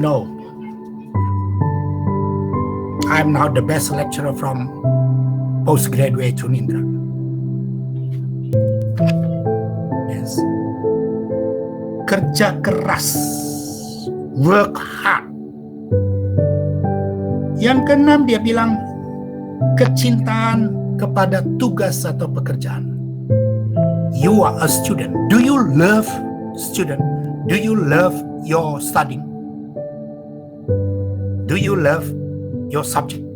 No, I'm now the best lecturer from postgraduate Chunindra. Yes. Kerja keras, work hard. Yang keenam dia bilang kecintaan kepada tugas atau pekerjaan. You are a student. Do you love student? Do you love your studying? Do you love your subject?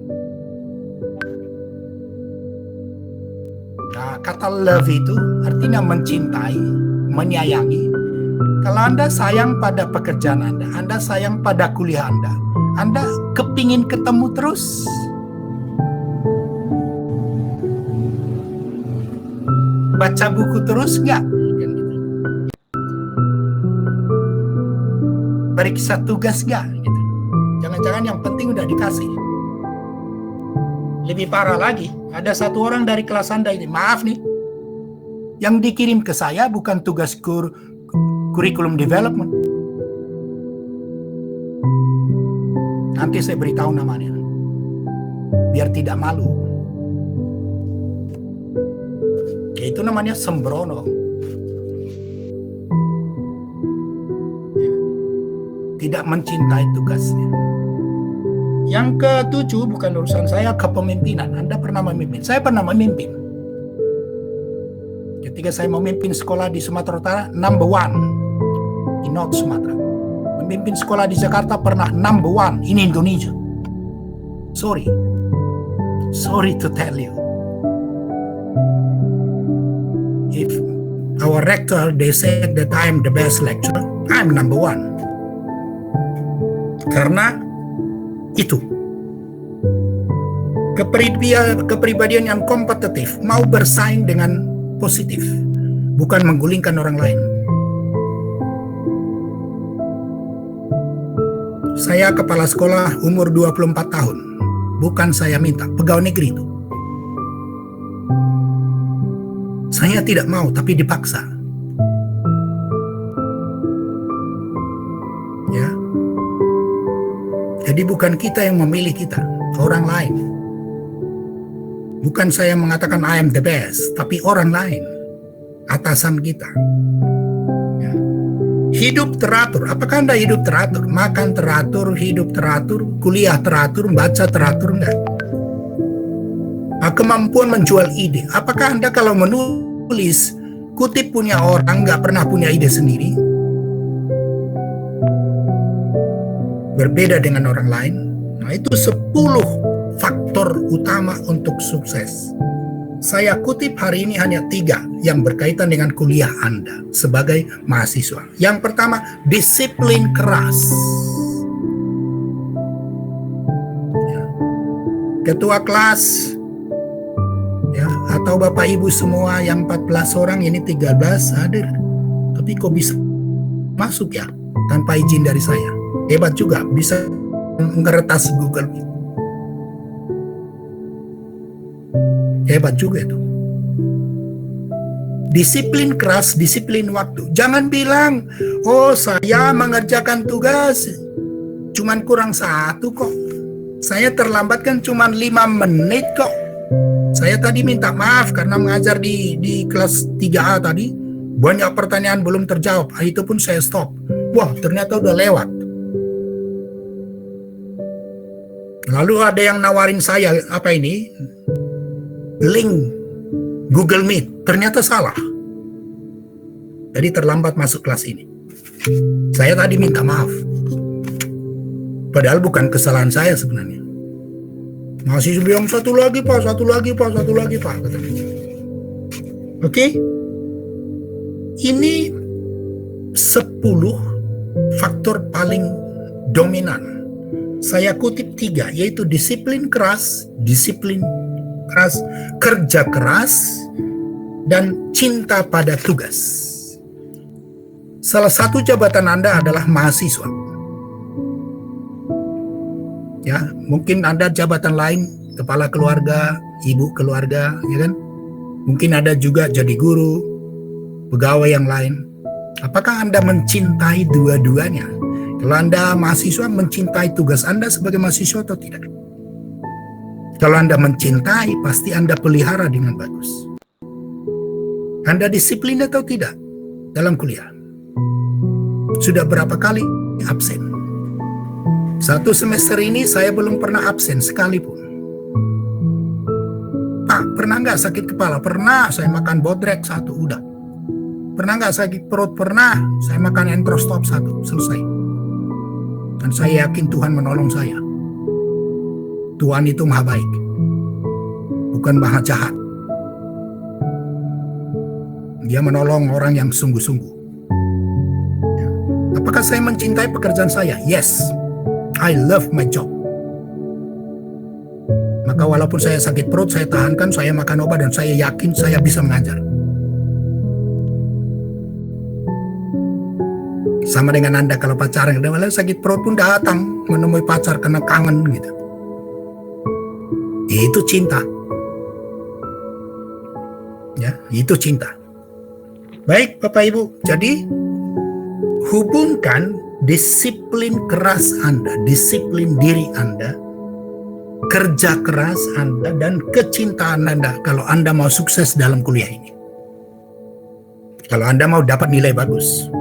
Nah, kata love itu artinya mencintai, menyayangi. Kalau Anda sayang pada pekerjaan Anda sayang pada kuliah Anda kepingin ketemu terus. Baca buku terus nggak? Periksa tugas nggak? Gitu. Jangan-jangan yang penting udah dikasih. Lebih parah lagi, ada satu orang dari kelas Anda ini, maaf nih, yang dikirim ke saya bukan tugas curriculum development. Nanti saya beritahu namanya, biar tidak malu. Itu namanya sembrono. Tidak mencintai tugasnya. Yang ketujuh, bukan urusan saya, kepemimpinan. Anda pernah memimpin? Saya pernah memimpin. Ketika saya memimpin sekolah di Sumatera Utara, number one in North Sumatera. Memimpin sekolah di Jakarta pernah number one in Indonesia. Sorry to tell you. If our rector, they said that I'm the best lecturer, I'm number one. Karena itu. Kepribadian yang kompetitif, mau bersaing dengan positif, bukan menggulingkan orang lain. Saya kepala sekolah umur 24 tahun, bukan saya minta, pegawai negeri itu. Saya tidak mau, tapi dipaksa. Ya. Jadi bukan kita yang memilih kita, orang lain. Bukan saya mengatakan I am the best, tapi orang lain, atasan kita. Ya. Hidup teratur. Apakah Anda hidup teratur? Makan teratur, hidup teratur, kuliah teratur, baca teratur, enggak? Kemampuan menjual ide. Apakah Anda kalau menulis kutip punya orang, nggak pernah punya ide sendiri? Berbeda dengan orang lain. Nah, itu 10 faktor utama untuk sukses. Saya kutip hari ini hanya 3 yang berkaitan dengan kuliah Anda sebagai mahasiswa. Yang pertama, disiplin keras. Ya. Ketua kelas, ya, atau Bapak Ibu semua yang 14 orang, ini 13 hadir. Tapi kok bisa masuk ya tanpa izin dari saya? Hebat juga, bisa ngeretas Google Meet. Hebat juga itu. Disiplin keras, disiplin waktu. Jangan bilang, oh saya mengerjakan tugas cuman kurang 1 kok. Saya terlambat kan cuman 5 menit kok. Saya tadi minta maaf karena mengajar di kelas 3A tadi. Banyak pertanyaan belum terjawab. Itu pun saya stop. Wah, ternyata udah lewat. Lalu ada yang nawarin saya, apa ini? Link Google Meet. Ternyata salah. Jadi terlambat masuk kelas ini. Saya tadi minta maaf. Padahal bukan kesalahan saya sebenarnya. Masih bilang satu lagi pak. Oke? Ini 10 faktor paling dominan. Saya kutip 3, yaitu disiplin keras, kerja keras, dan cinta pada tugas. Salah satu jabatan Anda adalah mahasiswa. Ya, mungkin Anda jabatan lain, kepala keluarga, ibu keluarga, ya kan? Mungkin ada juga jadi guru, pegawai yang lain. Apakah Anda mencintai dua-duanya? Kalau Anda mahasiswa, mencintai tugas Anda sebagai mahasiswa atau tidak? Kalau Anda mencintai, pasti Anda pelihara dengan bagus. Anda disiplin atau tidak dalam kuliah? Sudah berapa kali absen? 1 semester ini saya belum pernah absen sekalipun. Pak, pernah nggak sakit kepala? Pernah, saya makan bodrek 1, udah. Pernah nggak sakit perut? Pernah, saya makan entrostop 1, selesai. Dan saya yakin Tuhan menolong saya. Tuhan itu maha baik, bukan maha jahat. Dia menolong orang yang sungguh-sungguh. Apakah saya mencintai pekerjaan saya? Yes, I love my job. Maka walaupun saya sakit perut, saya tahankan, saya makan obat, dan saya yakin saya bisa mengajar. Sama dengan Anda kalau pacaran, kalau sakit perut pun datang menemui pacar karena kangen gitu. Itu cinta. Ya, itu cinta. Baik Bapak Ibu, jadi hubungkan disiplin keras Anda, disiplin diri Anda, kerja keras Anda, dan kecintaan Anda kalau Anda mau sukses dalam kuliah ini. Kalau Anda mau dapat nilai bagus.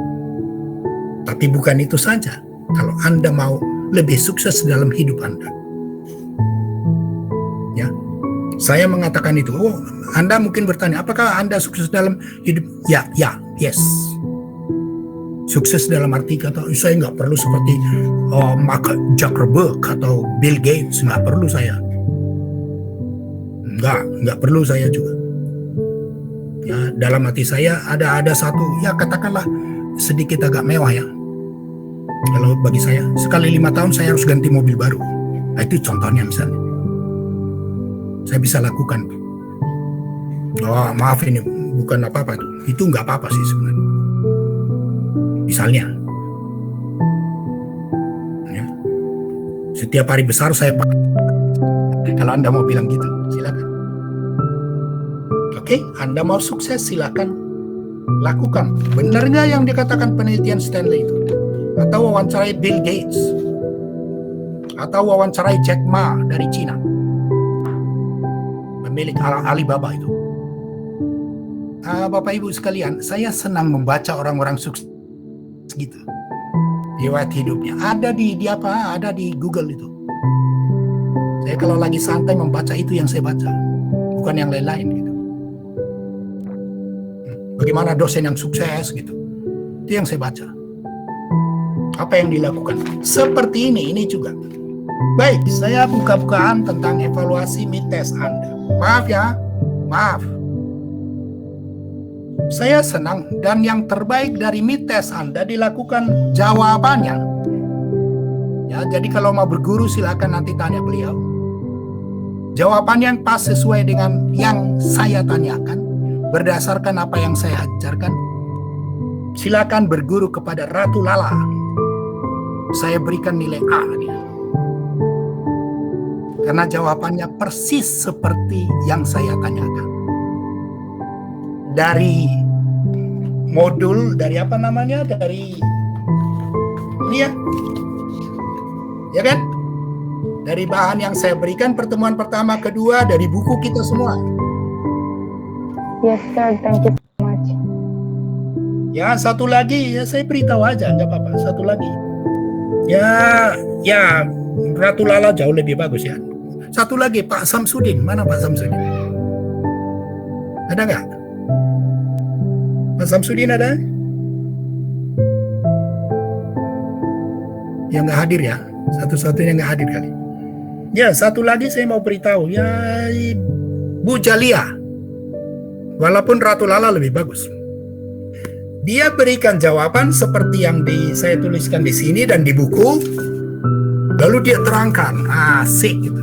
Tapi bukan itu saja, kalau Anda mau lebih sukses dalam hidup Anda. Ya, saya mengatakan itu. Oh, Anda mungkin bertanya, apakah Anda sukses dalam hidup? Ya, yes. Sukses dalam arti kata, saya nggak perlu seperti Mark Zuckerberg atau Bill Gates, nggak perlu saya. Nggak perlu saya juga. Ya, dalam hati saya ada satu, ya katakanlah sedikit agak mewah ya. Kalau bagi saya, sekali 5 tahun saya harus ganti mobil baru. Nah, itu contohnya misalnya. Saya bisa lakukan. Oh, maaf ini bukan apa-apa tuh. Itu nggak apa-apa sih sebenarnya. Misalnya, ya, setiap hari besar saya pakai. Kalau Anda mau bilang gitu, silakan. Oke, Anda mau sukses, silakan lakukan. Benar nggak yang dikatakan penelitian Stanley itu? Atau wawancarai Bill Gates? Atau wawancarai Jack Ma dari Cina? Pemilik Alibaba itu. Bapak Ibu sekalian, saya senang membaca orang-orang sukses gitu. Riwayat hidupnya ada di apa? Ada di Google itu. Saya kalau lagi santai membaca itu yang saya baca, bukan yang lain-lain gitu. Bagaimana dosen yang sukses gitu. Itu yang saya baca. Apa yang dilakukan? Seperti ini juga. Baik, saya buka-bukaan tentang evaluasi mid-test Anda. Maaf ya, maaf. Saya senang dan yang terbaik dari mid-test Anda dilakukan jawabannya. Ya, jadi kalau mau berguru silakan nanti tanya beliau. Jawaban yang pas sesuai dengan yang saya tanyakan, berdasarkan apa yang saya ajarkan. Silakan berguru kepada Ratu Lala. Saya berikan nilai A dia. Karena jawabannya persis seperti yang saya tanyakan. Dari modul, dari apa namanya? Dari ini ya. Ya kan? Dari bahan yang saya berikan pertemuan pertama, kedua, dari buku kita semua. Yes, sir. Thank you so much. Ya, satu lagi, ya saya beritahu aja, nggak apa-apa. Satu lagi. Ya, Ratu Lala jauh lebih bagus ya. Satu lagi, Pak Samsudin. Mana Pak Samsudin? Ada nggak? Pak Samsudin ada? Yang nggak hadir ya? Satu-satunya nggak hadir kali. Ya, satu lagi saya mau beritahu. Ya, Bu Jalia. Walaupun Ratu Lala lebih bagus. Dia berikan jawaban seperti yang saya tuliskan di sini dan di buku. Lalu dia terangkan, asik gitu.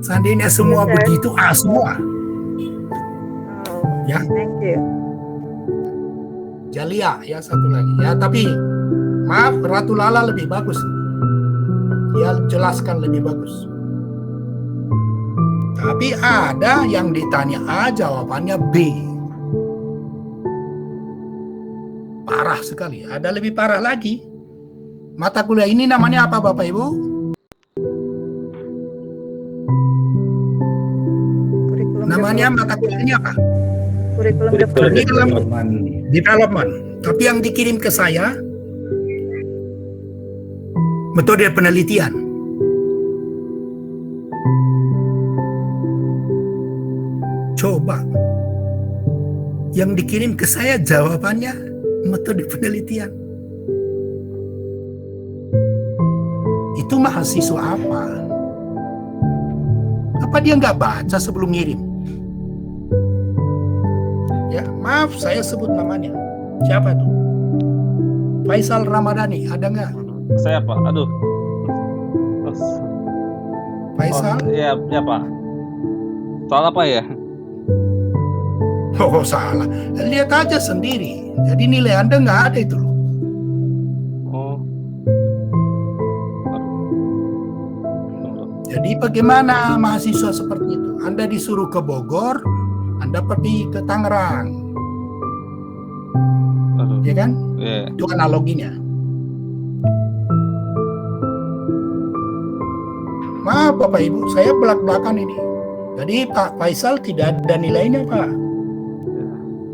Seandainya semua begitu, semua. Ya. Thank you. Jalia, ya satu lagi. Ya, tapi maaf, Ratu Lala lebih bagus. Dia jelaskan lebih bagus. Tapi ada yang ditanya A, jawabannya B. Parah sekali. Ada lebih parah lagi. Mata kuliah ini namanya apa Bapak Ibu? Kurikulum Namanya mata kuliahnya apa? Kurikulum Development. Tapi yang dikirim ke saya metode penelitian. Coba yang dikirim ke saya jawabannya metode penelitian. Itu mahasiswa apa? Apa dia nggak baca sebelum ngirim? Ya, maaf saya sebut namanya. Siapa tuh? Faisal Ramadhani, ada nggak? Saya Pak, aduh. Faisal? Iya, ya Pak. Soal apa ya? Oh, salah. Lihat aja sendiri. Jadi nilai Anda nggak ada itu loh. Oh. Jadi bagaimana mahasiswa seperti itu? Anda disuruh ke Bogor, Anda pergi ke Tangerang. Aduh. Ya kan? Iya. Itu analoginya. Maaf Bapak Ibu, saya belak-belakan ini. Jadi Pak Faisal tidak ada nilainya Pak.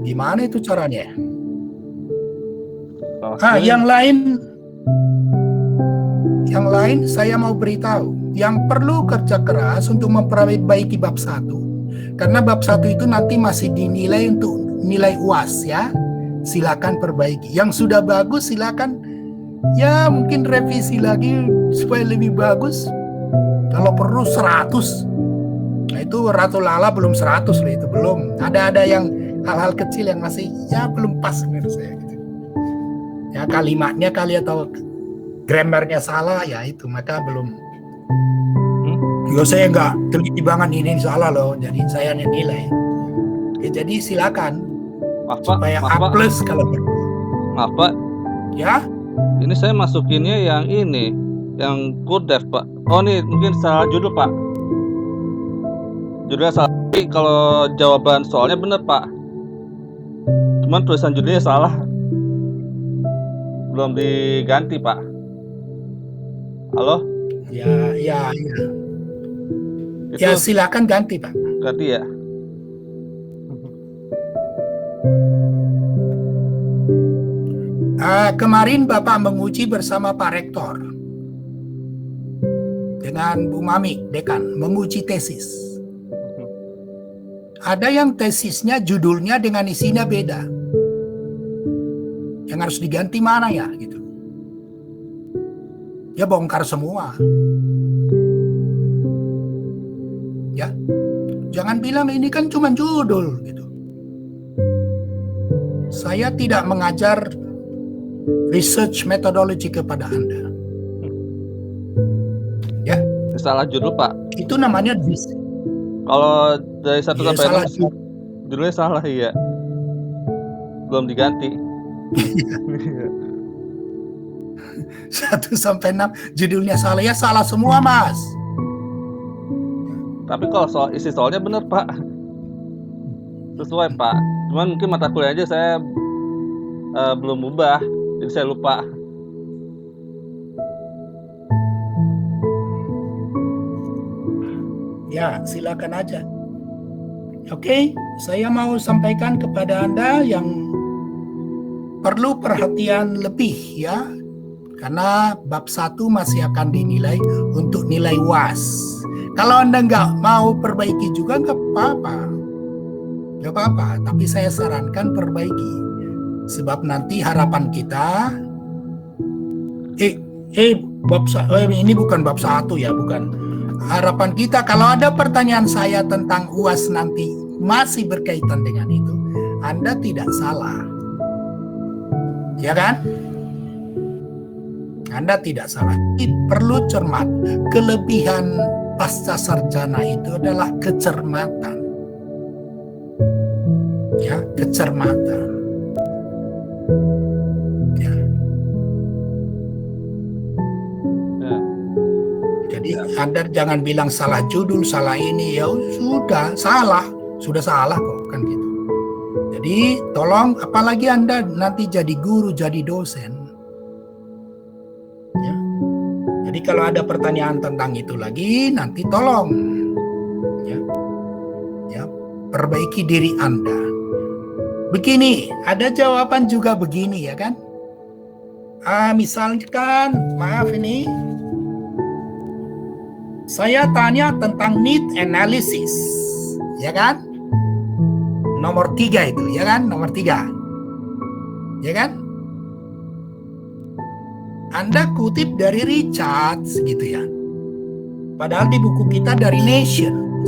Gimana itu caranya? Yang lain saya mau beritahu. Yang perlu kerja keras untuk memperbaiki bab 1. Karena bab 1 itu nanti masih dinilai untuk nilai UAS ya. Silakan perbaiki. Yang sudah bagus silakan ya mungkin revisi lagi supaya lebih bagus. Kalau perlu 100. Nah itu Ratu Lala belum 100 loh, itu belum. Ada yang hal-hal kecil yang masih ya belum pas menurut saya gitu. Ya kalimatnya kali atau grammarnya salah ya itu maka belum. Yo saya nggak teliti banget ini salah loh, jadi saya nilai. Ya, jadi silakan Maaf Pak, supaya maaf, A+ Pak. kalau perlu. Maaf Pak, Ya, ini saya masukinnya yang ini, yang Kurdev Pak. Oh nih mungkin salah judul Pak. Judulnya salah. Tapi kalau jawaban soalnya bener Pak. Cuman tulisan judulnya salah. Belum diganti Pak. Halo? ya. Itu Ya silakan ganti Pak. ganti ya? Kemarin Bapak menguji bersama Pak Rektor dengan Bu Mami, dekan, menguji tesis. Ada yang tesisnya judulnya dengan isinya beda. Yang harus diganti mana ya gitu. Ya bongkar semua. Ya. Jangan bilang ini kan cuma judul gitu. Saya tidak mengajar research methodology kepada Anda. Ya, Salah judul Pak. itu namanya Kalau dari 1 ya, sampai salah 6 judulnya salah ya. Belum diganti. 1 sampai 6 judulnya salah ya salah semua Mas. Tapi kalau soal isi soalnya bener Pak. Sesuai Pak. Cuman mungkin mata kuliah aja saya belum ubah. Jadi saya lupa. Ya, silakan aja. Oke, saya mau sampaikan kepada Anda yang perlu perhatian lebih ya. Karena bab 1 masih akan dinilai untuk nilai UAS. Kalau Anda nggak mau perbaiki juga nggak apa-apa. Nggak apa-apa, tapi saya sarankan perbaiki. Sebab nanti harapan kita ini bukan bab 1 ya, bukan. Harapan kita kalau ada pertanyaan saya tentang UAS nanti masih berkaitan dengan itu, Anda tidak salah. Ya kan? Anda tidak salah. Ini perlu cermat. Kelebihan pasca sarjana itu adalah kecermatan. Ya, kecermatan. Ya. Jadi Anda jangan bilang salah judul, salah ini, ya sudah salah kok kan gitu. Jadi tolong apalagi Anda nanti jadi guru, jadi dosen. Jadi kalau ada pertanyaan tentang itu lagi, nanti tolong ya, perbaiki diri Anda. Begini, ada jawaban juga begini ya kan? Misalkan, maaf ini, saya tanya tentang need analysis, ya kan? Nomor 3 itu, ya kan? Nomor 3, ya kan? Anda kutip dari Richards gitu ya. Padahal di buku kita dari Nations.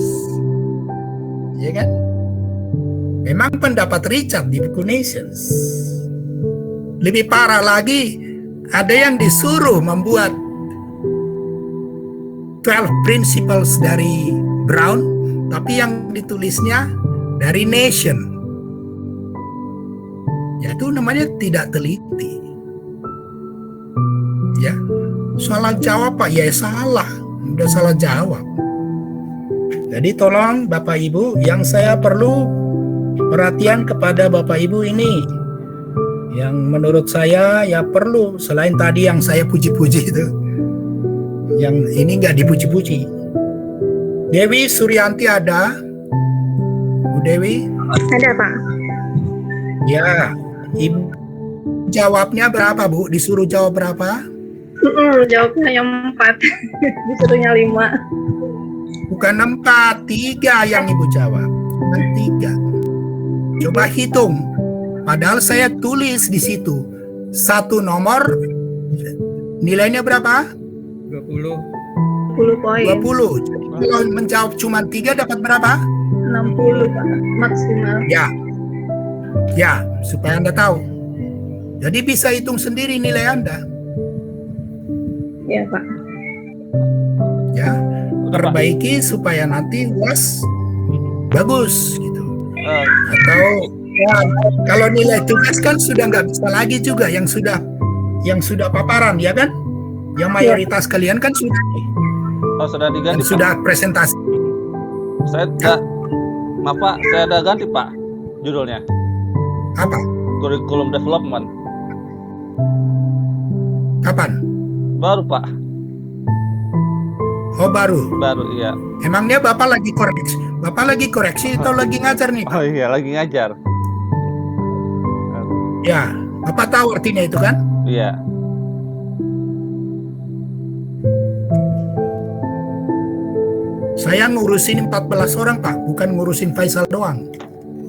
Ya kan? Memang pendapat Richard di buku Nations. Lebih parah lagi, ada yang disuruh membuat 12 principles dari Brown, tapi yang ditulisnya dari Nation. Ya itu namanya tidak teliti. Ya, salah jawab Pak, ya salah, udah salah jawab. Jadi tolong Bapak Ibu, yang saya perlu perhatian kepada Bapak Ibu ini, yang menurut saya ya perlu, selain tadi yang saya puji-puji itu, yang ini nggak dipuji-puji. Dewi Suryanti ada? Bu Dewi? Ada, Pak. Ya, Ibu jawabnya berapa Bu? Disuruh jawab berapa? Jawabnya yang 4. Disuruhnya 5. Bukan 4, 3 yang Ibu jawab. Bukan 3. Coba hitung. Padahal saya tulis di situ. Satu nomor, nilainya berapa? 20 poin. 20. Jadi kalau menjawab cuma 3 dapat berapa? 60, Pak. Maksimal. Ya, supaya Anda tahu. Jadi bisa hitung sendiri nilai Anda. Iya, Pak. Ya, perbaiki supaya nanti UAS bagus gitu. Atau ya, kalau nilai tugas kan sudah nggak bisa lagi juga yang sudah paparan ya kan? Yang mayoritas kalian kan sudah sudah diganti. dan sudah presentasi. Maaf Pak, saya ada ganti Pak judulnya. Apa? Curriculum Development. Kapan? Baru Pak. Oh baru. Baru iya. Emangnya Bapak lagi koreksi? Bapak lagi koreksi atau lagi ngajar nih? Oh iya, lagi ngajar. Ya, Bapak tahu artinya itu kan? Iya. Saya ngurusin 14 orang Pak, bukan ngurusin Faisal doang.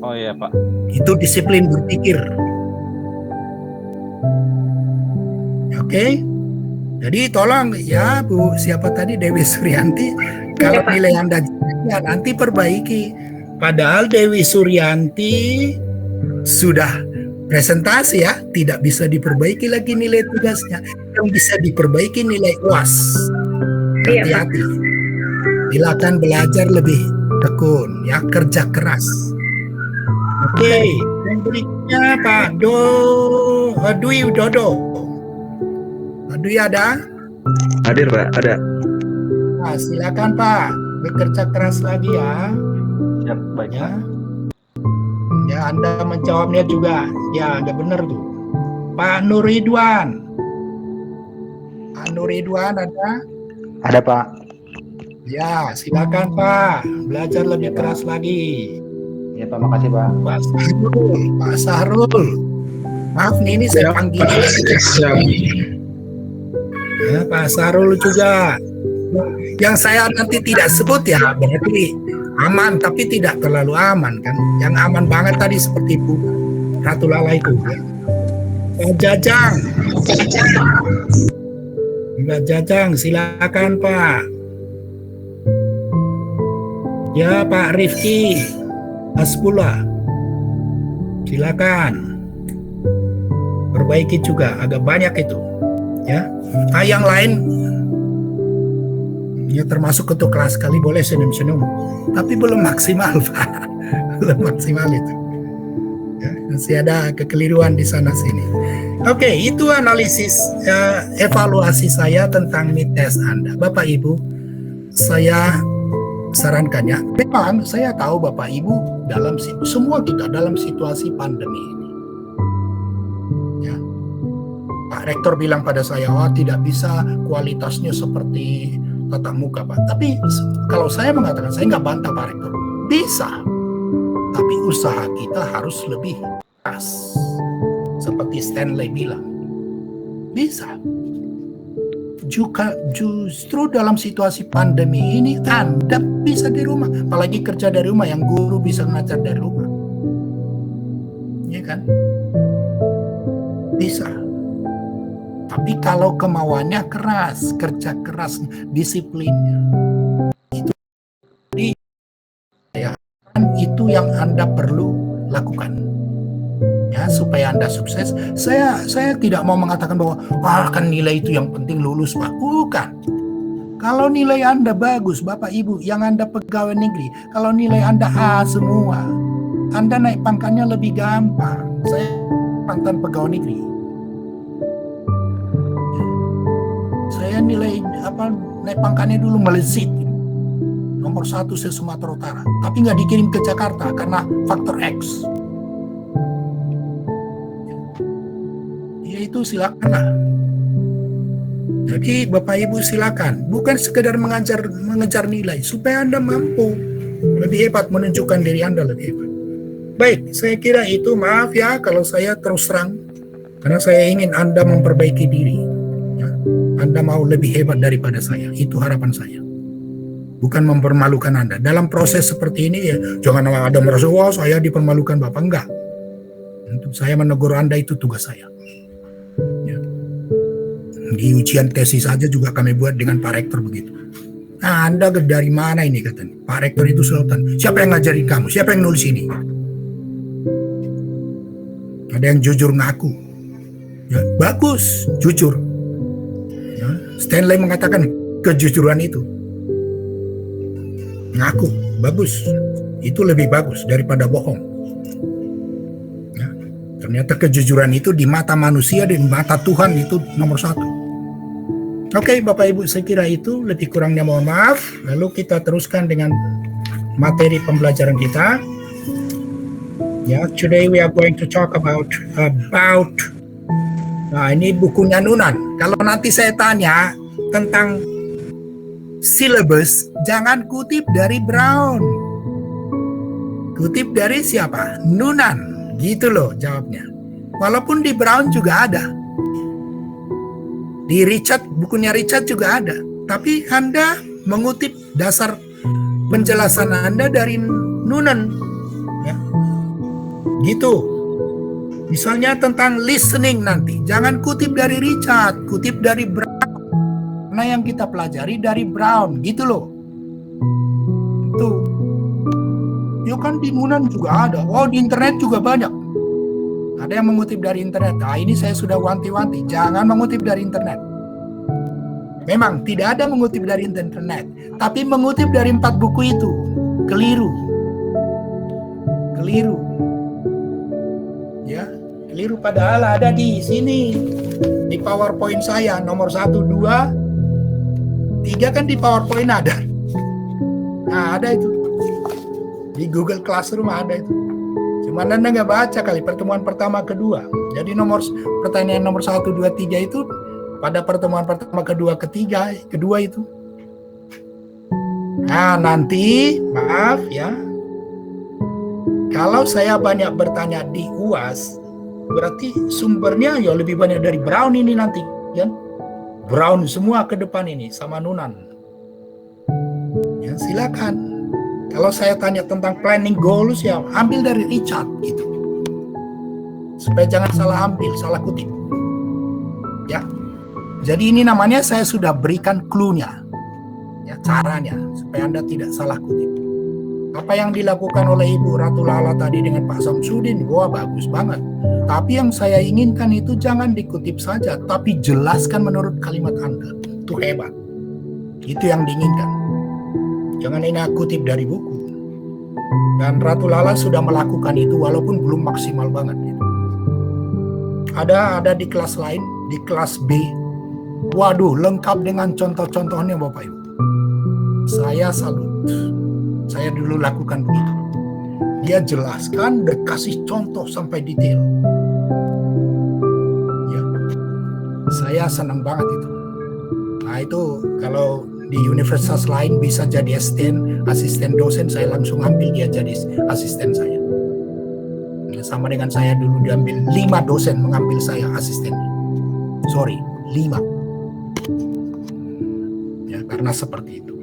Oh iya Pak. Itu disiplin berpikir. Oke. Jadi tolong ya Bu, siapa tadi, Dewi Suryanti, kalau nilai Anda ya nanti perbaiki. Padahal Dewi Suryanti sudah presentasi ya, tidak bisa diperbaiki lagi nilai tugasnya. Yang bisa diperbaiki nilai UAS. Hati-hati. Silakan belajar lebih tekun ya, kerja keras. Oke, yang berikutnya Pak Dwi Widodo. Pak Dwi ada? Hadir Pak, ada. Nah, silakan Pak, bekerja keras lagi ya. Siap, baik. Ya, Anda menjawabnya juga. Ya, nggak benar tuh. Pak Nur Ridwan. Pak Nur Ridwan ada? Ada Pak. Ya, silakan Pak, belajar lebih Ya, Pak. keras lagi. Ya Pak, makasih Pak. Pak Sahrul. Maaf nih, ini saya panggil. Ya, Pak Sahrul juga. Yang saya nanti tidak sebut ya, berarti aman, tapi tidak terlalu aman kan. Yang aman banget tadi seperti Bu Ratu Lala itu. Ya. Pak Jajang. Mbak Jajang, silakan Pak. Ya Pak Rifki Hasbullah, silakan. Perbaiki juga, agak banyak itu. Ya, yang lain ya termasuk ketua kelas sekali boleh senyum-senyum, tapi belum maksimal Pak, belum maksimal itu. Ya, masih ada kekeliruan di sana sini. Oke, itu analisis evaluasi saya tentang mid test Anda, Bapak Ibu. Saya sarankan ya, memang saya tahu Bapak Ibu semua kita dalam situasi pandemi ini. Ya, Pak Rektor bilang pada saya, oh tidak bisa kualitasnya seperti tatap muka Pak. Tapi kalau saya mengatakan, saya nggak bantah Pak Rektor. Bisa. Tapi usaha kita harus lebih keras. Seperti Stanley bilang. Bisa. Justru dalam situasi pandemi ini Anda bisa di rumah. Apalagi kerja dari rumah, yang guru bisa ngajar dari rumah. Iya kan? Bisa. Tapi kalau kemauannya keras, kerja keras, disiplinnya, itu yang Anda perlu lakukan. Ya, supaya Anda sukses. Saya tidak mau mengatakan bahwa kan nilai itu yang penting lulus Pak. Bukan. Kalau nilai Anda bagus, Bapak Ibu, yang Anda pegawai negeri, kalau nilai Anda A semua, Anda naik pangkatnya lebih gampang. Saya mantan pegawai negeri. Saya nilai naik pangkatnya dulu melezit. Nomor 1 se Sumatera Utara. Tapi nggak dikirim ke Jakarta karena faktor X. Ya itu silakanlah. Jadi Bapak Ibu silakan. Bukan sekedar mengejar nilai. Supaya Anda mampu lebih hebat, menunjukkan diri Anda lebih hebat. Baik, saya kira itu. Maaf ya kalau saya terus terang. Karena saya ingin Anda memperbaiki diri. Ya. Anda mau lebih hebat daripada saya. Itu harapan saya. Bukan mempermalukan Anda. Dalam proses seperti ini ya, jangan ada merasa, wah saya dipermalukan Bapak. Enggak. Untuk saya menegur Anda itu tugas saya. Ya. Di ujian tesis saja juga kami buat dengan Pak Rektor begitu. Nah, Anda dari mana ini katanya? Pak Rektor itu selalu tanya, siapa yang ngajarin kamu? Siapa yang nulis ini? Ada yang jujur ngaku. Ya, bagus, jujur. Ya, Stanley mengatakan kejujuran itu. Ngaku, bagus. Itu lebih bagus daripada bohong. Ya, ternyata kejujuran itu di mata manusia dan di mata Tuhan itu nomor 1. Oke, Bapak Ibu, saya kira itu, lebih kurangnya mohon maaf. Lalu kita teruskan dengan materi pembelajaran kita. Ya, today we are going to talk about nah ini bukunya Nunan. Kalau nanti saya tanya tentang syllabus, jangan kutip dari Brown. Kutip dari siapa? Nunan. Gitu loh jawabnya. Walaupun di Brown juga ada. Di Richard, bukunya Richard juga ada. Tapi Anda mengutip dasar penjelasan Anda dari Nunan. Ya. Gitu. Misalnya tentang listening nanti. Jangan kutip dari Richard, kutip dari Brown. Karena yang kita pelajari dari Brown, gitu loh. Itu. Ya kan di Nunan juga ada. Oh, di internet juga banyak. Ada yang mengutip dari internet. Nah, ini saya sudah wanti-wanti. Jangan mengutip dari internet. Memang tidak ada mengutip dari internet. Tapi mengutip dari 4 buku itu. Keliru. Keliru. Ya, keliru padahal ada di sini. Di PowerPoint saya nomor 1, 2, 3 kan di PowerPoint ada. Nah, ada itu. Di Google Classroom ada itu. Cuman Anda nggak baca kali pertemuan pertama, kedua. Jadi pertanyaan nomor 1, 2, 3 itu pada pertemuan pertama, kedua, ketiga, kedua itu. Nah, nanti, maaf ya. Kalau saya banyak bertanya di UAS, berarti sumbernya ya lebih banyak dari Brown ini nanti, kan? Brown semua ke depan ini sama Nunan. Ya, silakan. Kalau saya tanya tentang planning goals ya ambil dari Richard gitu. Supaya jangan salah ambil, salah kutip. Ya. Jadi ini namanya saya sudah berikan clue-nya. Ya, caranya supaya Anda tidak salah kutip. Apa yang dilakukan oleh Ibu Ratu Lala tadi dengan Pak Samsudin, wah bagus banget. Tapi yang saya inginkan itu jangan dikutip saja, tapi jelaskan menurut kalimat Anda. Itu hebat. Itu yang diinginkan. Jangan ini kutip dari buku. Dan Ratu Lala sudah melakukan itu walaupun belum maksimal banget. Gitu. Ada di kelas lain, di kelas B. Waduh, lengkap dengan contoh-contohnya Bapak Ibu. Saya salut. Saya dulu lakukan begitu. Dia jelaskan, kasih contoh sampai detail. Ya. Saya senang banget itu. Nah itu kalau di universitas lain bisa jadi asisten dosen, saya langsung ambil dia jadi asisten saya. Sama dengan saya dulu diambil 5 dosen mengambil saya asisten. Sorry, 5. Ya, karena seperti itu.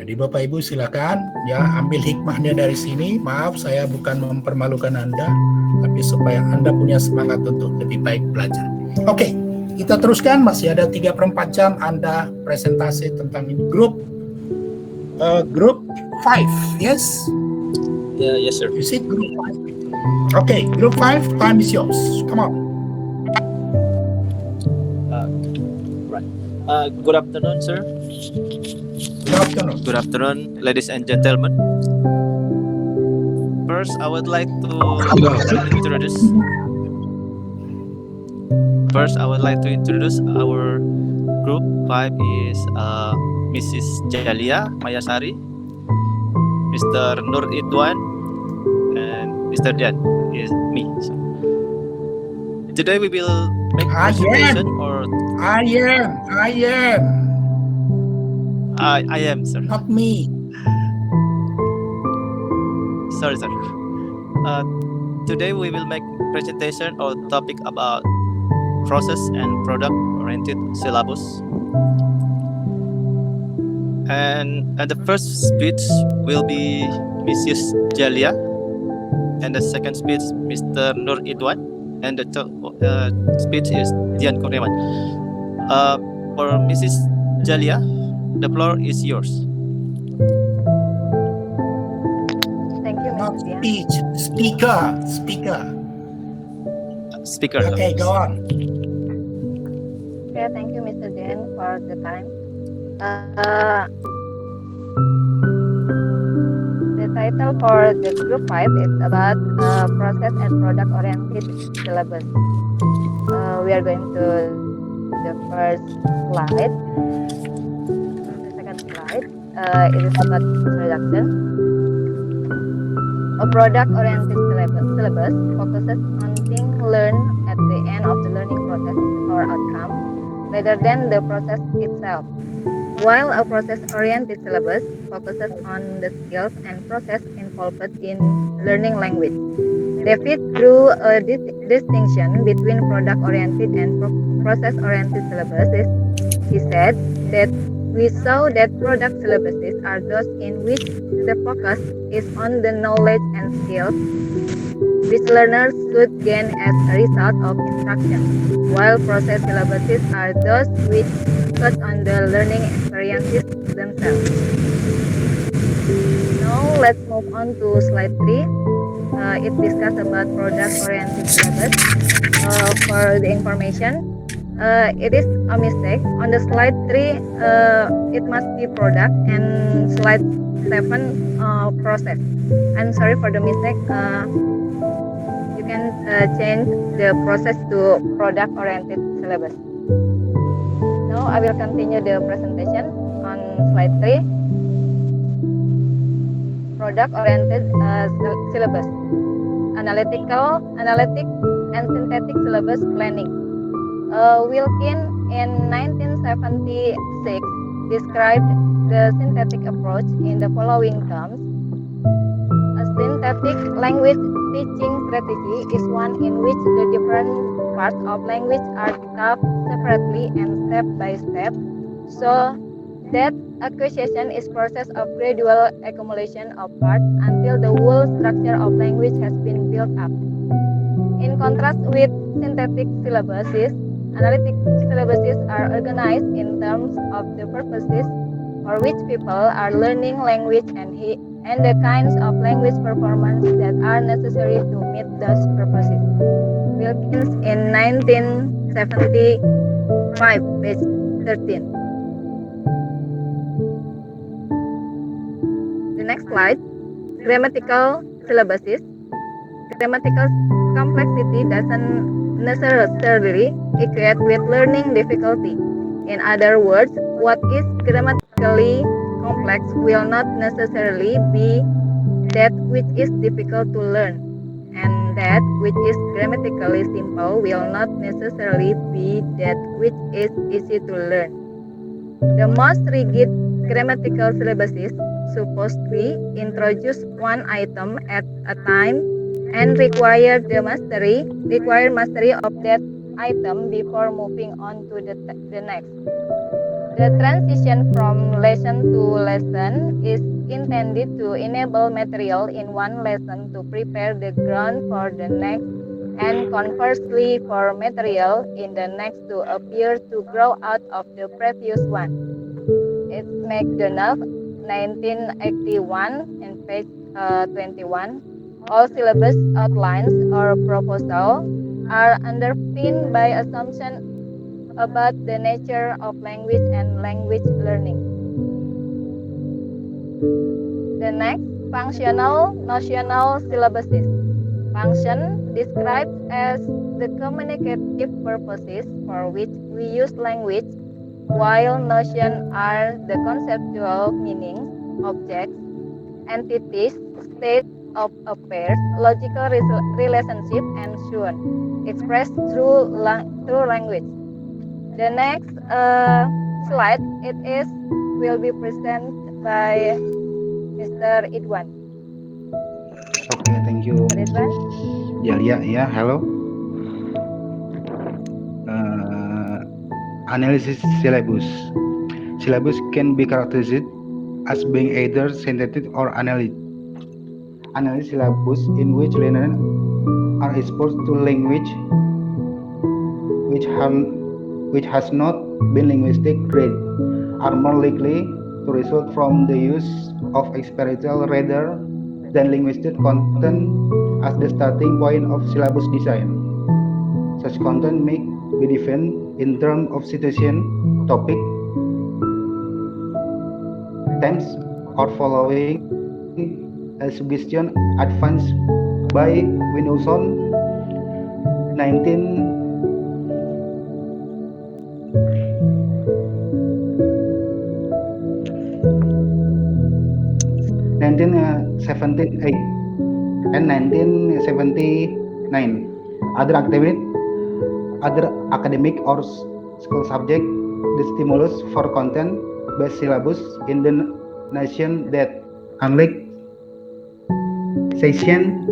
Jadi Bapak Ibu silakan ya ambil hikmahnya dari sini. Maaf saya bukan mempermalukan Anda, tapi supaya Anda punya semangat untuk lebih baik belajar. Oke, kita teruskan. Masih ada 3/4 jam Anda presentasi tentang ini. Grup 5, yes? Yes, sir. You see group 5. Okay, group 5, time is yours. Come on. Good afternoon, sir. Good afternoon. Good afternoon, ladies and gentlemen. First, I would like to introduce. Our group 5 is Mrs. Jalia Mayasari, Mr. Nur Idwan, and Mr. Dian is me. So, today we will make presentation or I am, sir. not me. Sorry, sir. Today we will make presentation or topic about process and product-oriented syllabus. And the first speech will be Mrs. Jalia, and the second speech Mr. Nur Idwan, and the speech is Dian Kurniawan. For Mrs. Jalia, the floor is yours. Thank you, Not Mr. Dian. speech. Speaker. Speaker. Okay, go on. Okay, thank you, Mr. Dian, for the time. The title for the group 5 is about process and product oriented syllabus. We are going to the first slide. The second slide. It is about introduction. A product oriented syllabus focuses on things learned at the end of the learning process or outcome, rather than the process itself. While a process-oriented syllabus focuses on the skills and process involved in learning language. David drew a distinction between product-oriented and process-oriented syllabuses. He said that we saw that product syllabuses are those in which the focus is on the knowledge and skills which learners should gain as a result of instruction, while process syllabuses are those which focus on the learning experiences themselves. Now let's move on to slide 3. It discusses about product-oriented syllabus. For the information, it is a mistake. On the slide 3, it must be product, and slide 7, process. I'm sorry for the mistake. You can change the process to product-oriented syllabus. Now I will continue the presentation on slide 3. Product-oriented syllabus. Analytic, and synthetic syllabus planning. Wilkin in 1976 described the synthetic approach in the following terms. A synthetic language teaching strategy is one in which the different parts of language are developed separately and step by step, so that acquisition is process of gradual accumulation of parts until the whole structure of language has been built up. In contrast with synthetic syllabuses, analytic syllabuses are organized in terms of the purposes for which people are learning language and the kinds of language performance that are necessary to meet those purposes. Wilkins in 1975, page 13. The next slide, grammatical syllabuses. Grammatical complexity doesn't necessarily equate with learning difficulty. In other words, what is grammatically complex will not necessarily be that which is difficult to learn, and that which is grammatically simple will not necessarily be that which is easy to learn. The most rigid grammatical syllabuses supposedly introduce one item at a time and require mastery of that item before moving on to the next. The transition from lesson to lesson is intended to enable material in one lesson to prepare the ground for the next, and conversely for material in the next to appear to grow out of the previous one. It's McDonough, 1981, and page 21. All syllabus outlines or proposal are underpinned by assumptions about the nature of language and language learning. The next, functional notional syllabuses. Function describes as the communicative purposes for which we use language, while notions are the conceptual meanings, objects, entities, states of affairs, logical relationship, and so on, expressed through language. The next slide will be presented by Mr. Idwan. Okay, thank you. Mr. Idwan? Yeah, hello. Analysis syllabus. Syllabus can be characterized as being either synthetic or analytic. Analysis syllabus in which learners are exposed to language which has not been linguistic grade are more likely to result from the use of experiential rather than linguistic content as the starting point of syllabus design. Such content may be defined in terms of situation, topic, themes, or following a suggestion advanced by Winulson 1978 and 1979. Other academic or school subject, the stimulus for content-based syllabus in the nation that, unlike science,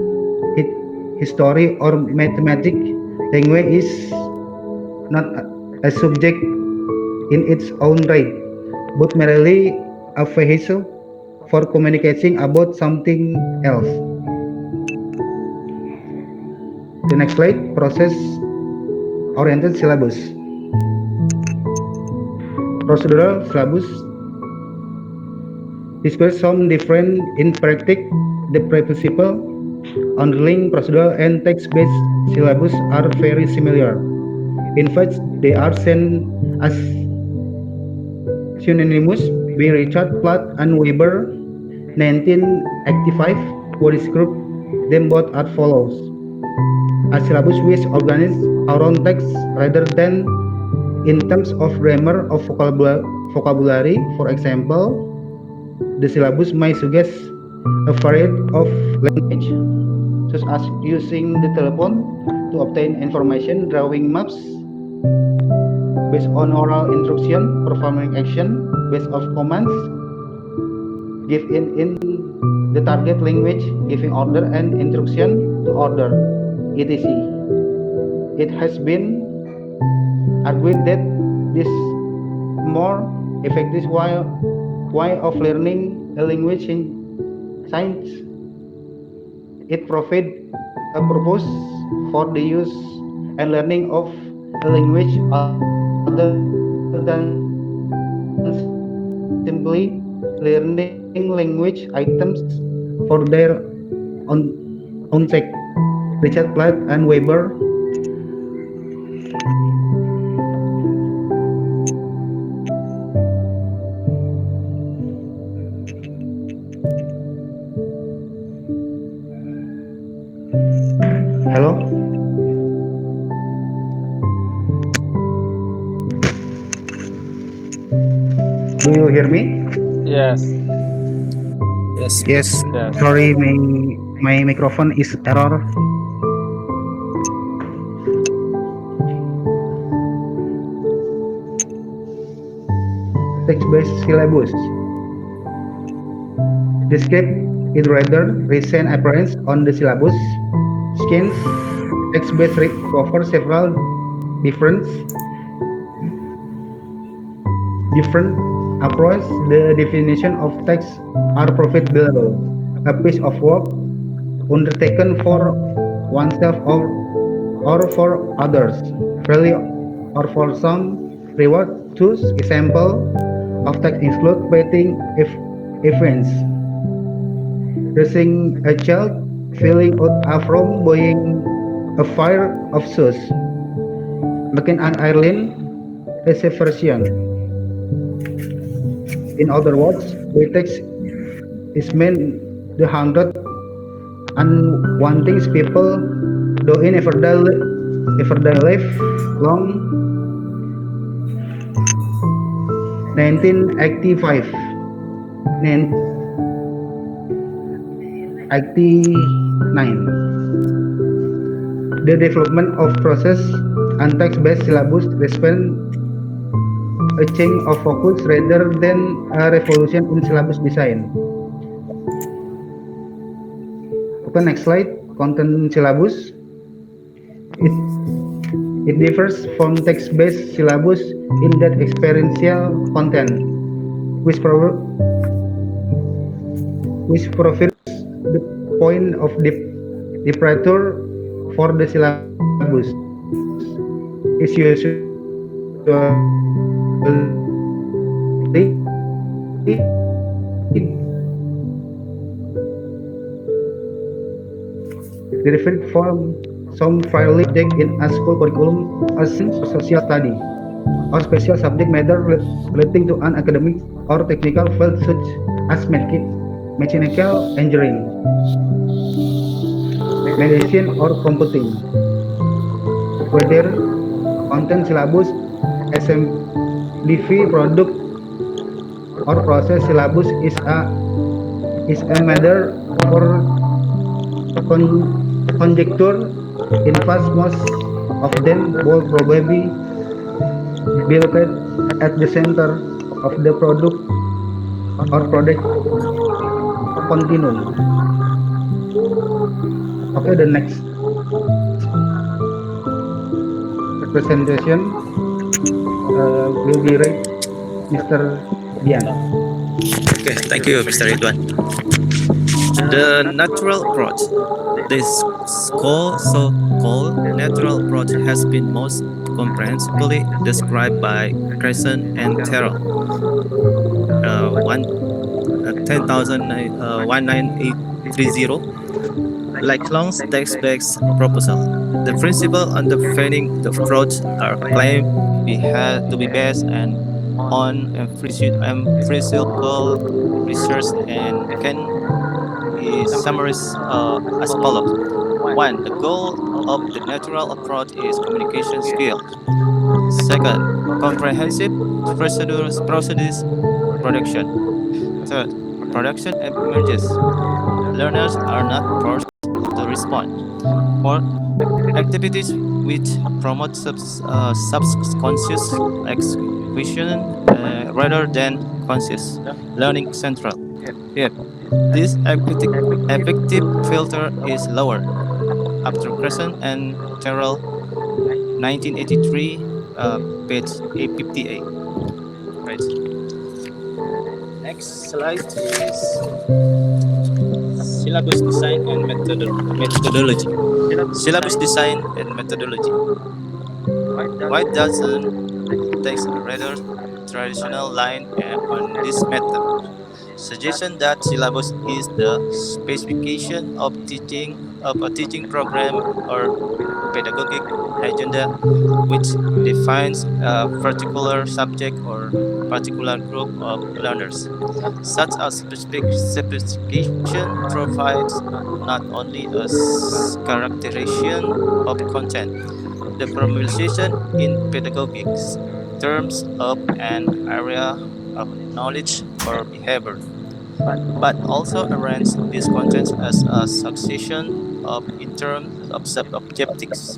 history, or mathematics, language is not a subject in its own right, but merely a vehicle for communicating about something else. The next slide, process-oriented syllabus. Procedural syllabus displays some different in practice. The principle underlying procedural and text-based syllabus are very similar. In fact, they are seen as synonymous by Richard Platt and Weber, 1985, who described them both as follows: a syllabus which is organized around text rather than in terms of grammar or vocabulary. For example, the syllabus may suggest a variety of language, such as using the telephone to obtain information, drawing maps based on oral instruction, performing action based on commands given in the target language, giving order and instruction to order, etc. It has been argued that this more effective way of learning a language in science. It provides a purpose for the use and learning of a language other than simply learning language items for their own sake. Richard Platt and Weber. Hello? Do you hear me? Yes. Yes. Yes. Sorry, my microphone is error. syllabus. The script is rather recent appearance on the syllabus. Skins text-based cover several different approach. The definition of text are profitable. A piece of work undertaken for oneself or for others, really, or for some reward. Choose example of text include creating events, raising a child, filling out a form, buying a fire of shoes, making an airline reservation. In other words, the text is meant the hundred and one things people do in everyday life long 1985 1989. The development of process and text-based syllabus respond a change of focus rather than a revolution in syllabus design. Okay, next slide. Content syllabus. It differs from text-based syllabus in that experiential content, which provides the point of departure for the syllabus is usually derived from some fairly subject in a school curriculum as social study or special subject matter relating to an academic or technical field such as mechanical engineering, medicine or computing. Whether content syllabus, SMDV product or process syllabus is a matter for conjecture. In fact, most of them will probably be located at the center of the product or product continuum. Okay, the next presentation will be read Mr. Dian. Okay, thank you, Mr. Ridwan. The natural approach. This so-called natural approach has been most comprehensively described by Cresson and Terrell. 19830, like Long's text-based proposal. The principle underpinning the approach are claimed to be based on empirical research and can be summarized as follows. 1. The goal of the natural approach is communication skills. Second, comprehensive procedures production. Third, production emerges. Learners are not forced to respond. Fourth, activities which promote subconscious execution rather than conscious learning central. Fifth, this effective filter is lower. After Cresson and Terrell, 1983, page 858. Right. Next slide is syllabus design and methodology. Syllabus design and methodology. Why doesn't take rather traditional line on this method? Suggestion that syllabus is the specification of a teaching program or pedagogic agenda which defines a particular subject or particular group of learners. Such a specification provides not only a characterization of content, the formulation in pedagogics terms of an area of knowledge or behavior, but also arrange these contents as a succession of interim objectives.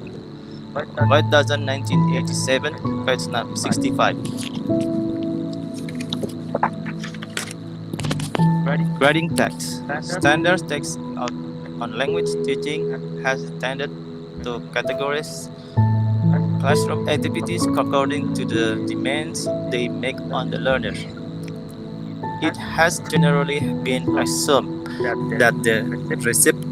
Why doesn't 1987, page 65? grading text. Standard text on language teaching has tended to categorize classroom activities according to the demands they make on the learner. It has generally been assumed that the receptive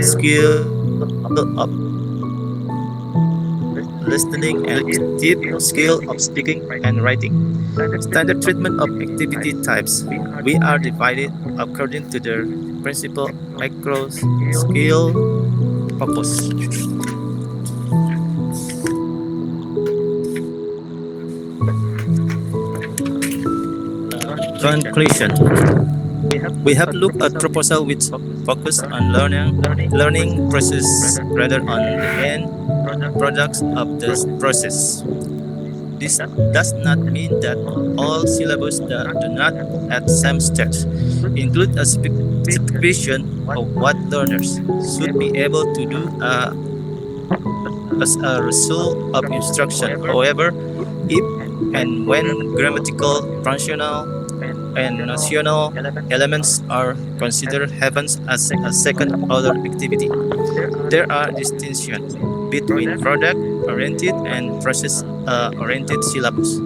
skill of listening and deep skill of speaking and writing. Standard treatment of activity types. We are divided according to the principle micro skill focus. Conclusion. We have looked at proposal which focus on learning process rather on the end products of the process. This does not mean that all syllabus that do not at some stage include a specification of what learners should be able to do as a result of instruction. However, if and when grammatical, functional, and notional elements are considered happens as a second order activity, there are distinctions between product-oriented and process-oriented syllabus.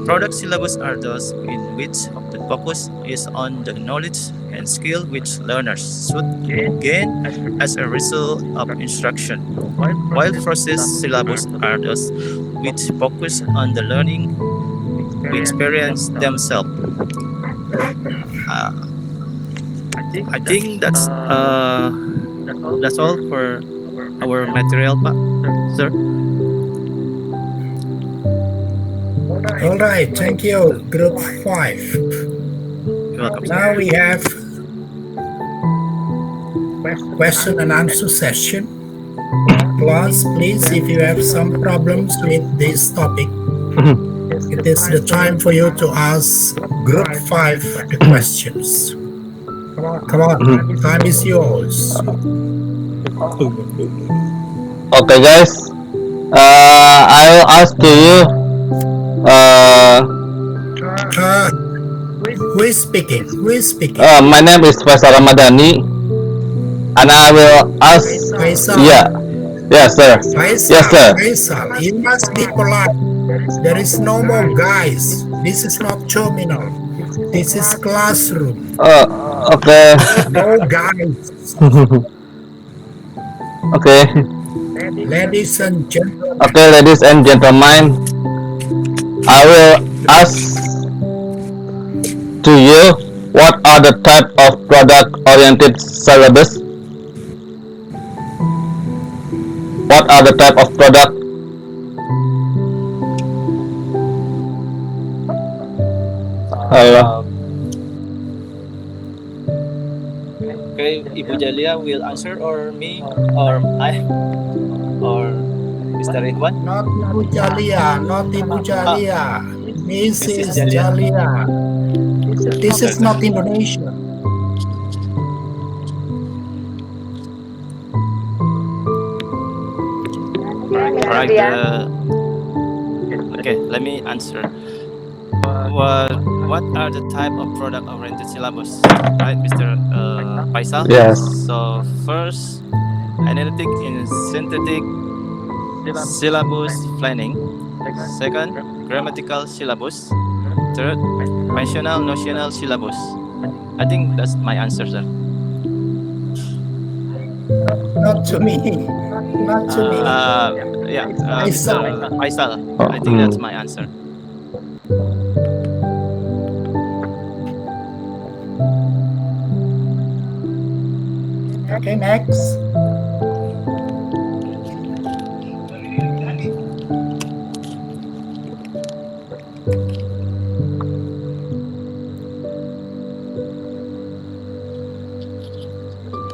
Product syllabus are those in which the focus is on the knowledge and skill which learners should gain as a result of instruction, while process syllabus are those which focus on the learning experience themselves. I think that's all for our material, Pak, sir. All right, thank you, Group 5. You're welcome, sir. Now we have question and answer session. Class, please, if you have some problems with this topic, it is the time for you to ask Group 5 the questions. Come on, time is yours. Okay, guys. I'll ask to you. Who is speaking? My name is Faisal Ramadhani, and I will ask. Faisal. Yeah. Yes, sir. Faisal, Yes, sir. Faisal, you must be polite. There is no more guys. This is not terminal. This is classroom. Okay. No guys. Okay. Ladies and gentlemen, Okay, ladies and gentlemen, I will ask to you what are the type of product-oriented syllabus? What are the type of product? Okay, Ibu Jalia will answer, or me, or I, or Mr. Ridwan. not Ibu Jalia, Mrs. Mrs. Jalia. This is not Indonesia. Right. Yeah. Okay, let me answer. What are the type of product-oriented syllabus? Right, Mr. Faisal? Yes. So first, analytic in synthetic syllabus planning. Second, grammatical syllabus. Third, functional notional syllabus. I think that's my answer, sir. Not to me. Not to me. Yeah, Faisal. Mr. Faisal. I think that's my answer. Okay, next.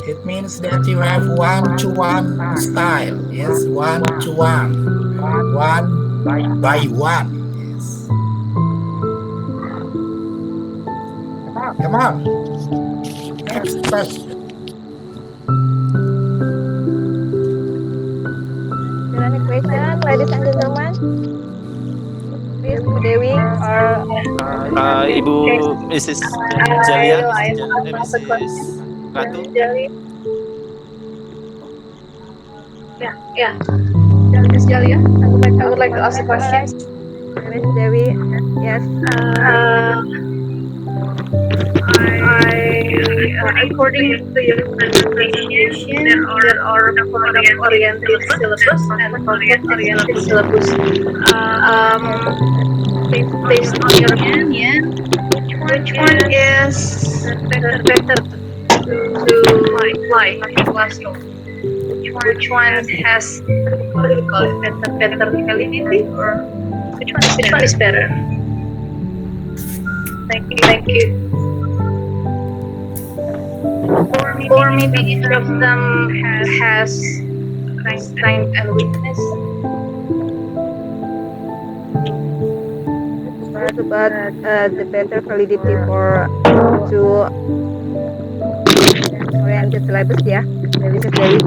It means that you have one-to-one style. Yes, one-to-one. One by one. Yes. Come on. Next question. Is there any question, ladies and gentlemen? Miss Dewi or Ibu Mrs. Jalia, Mrs. Ratu. Yeah. Miss Jalia, I would like to ask a question. Miss Dewi? Yes. According to your presentation, there are product-oriented syllabus and content-oriented syllabus. Based on your opinion, which one is better to apply in classroom? Which one has what do you call it, better quality, or which one is better? Thank you. Or maybe each of them has strength and weakness. But the better validity for two oriented syllabus, yeah. This is Dewi.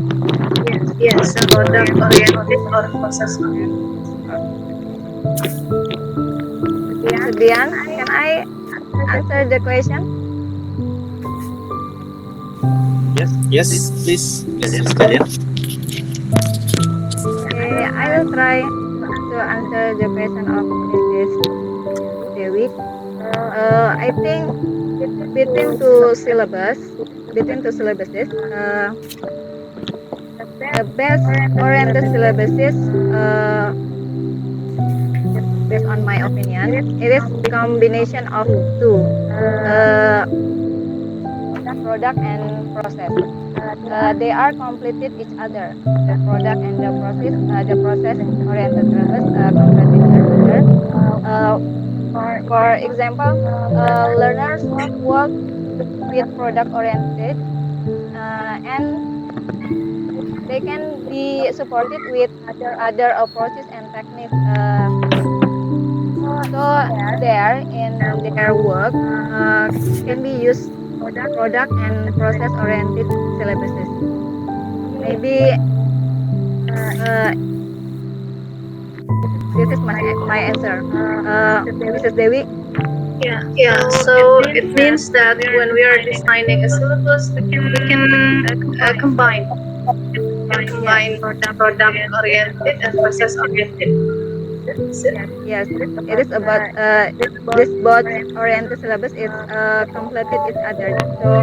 Yes, product oriented or process oriented. Dian, can I answer the question? Yes, please, Mrs. Jalia. Okay, I will try to answer the question of Mrs. Dewi. I think between two syllabuses, the best oriented syllabuses, based on my opinion, it is combination of two, product and process. They are completed each other. The product and the process oriented syllabus complete each other. For example, learners work with product oriented, and they can be supported with other approaches and techniques. So there in their work can be used product and process oriented syllabuses. Maybe this is my answer. Mrs. Dewi? Yeah. So it means that when we are designing a syllabus, we can combine product oriented and process oriented. Yes, it is about this both oriented syllabus is completed each other. So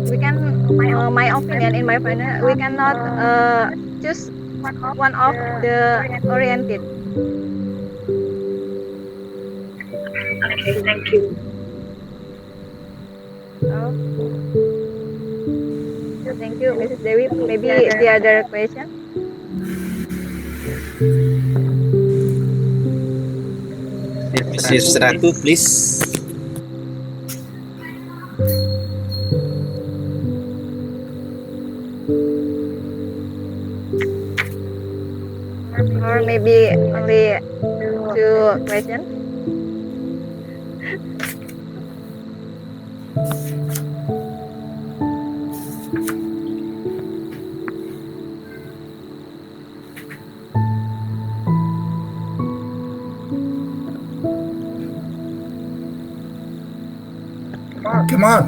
we can, my opinion, in my opinion, we cannot choose one of the oriented. Okay, thank you. So thank you, Mrs. Dewi. Maybe the other question. Mrs. Ratu, please. Or maybe only two questions. Come on.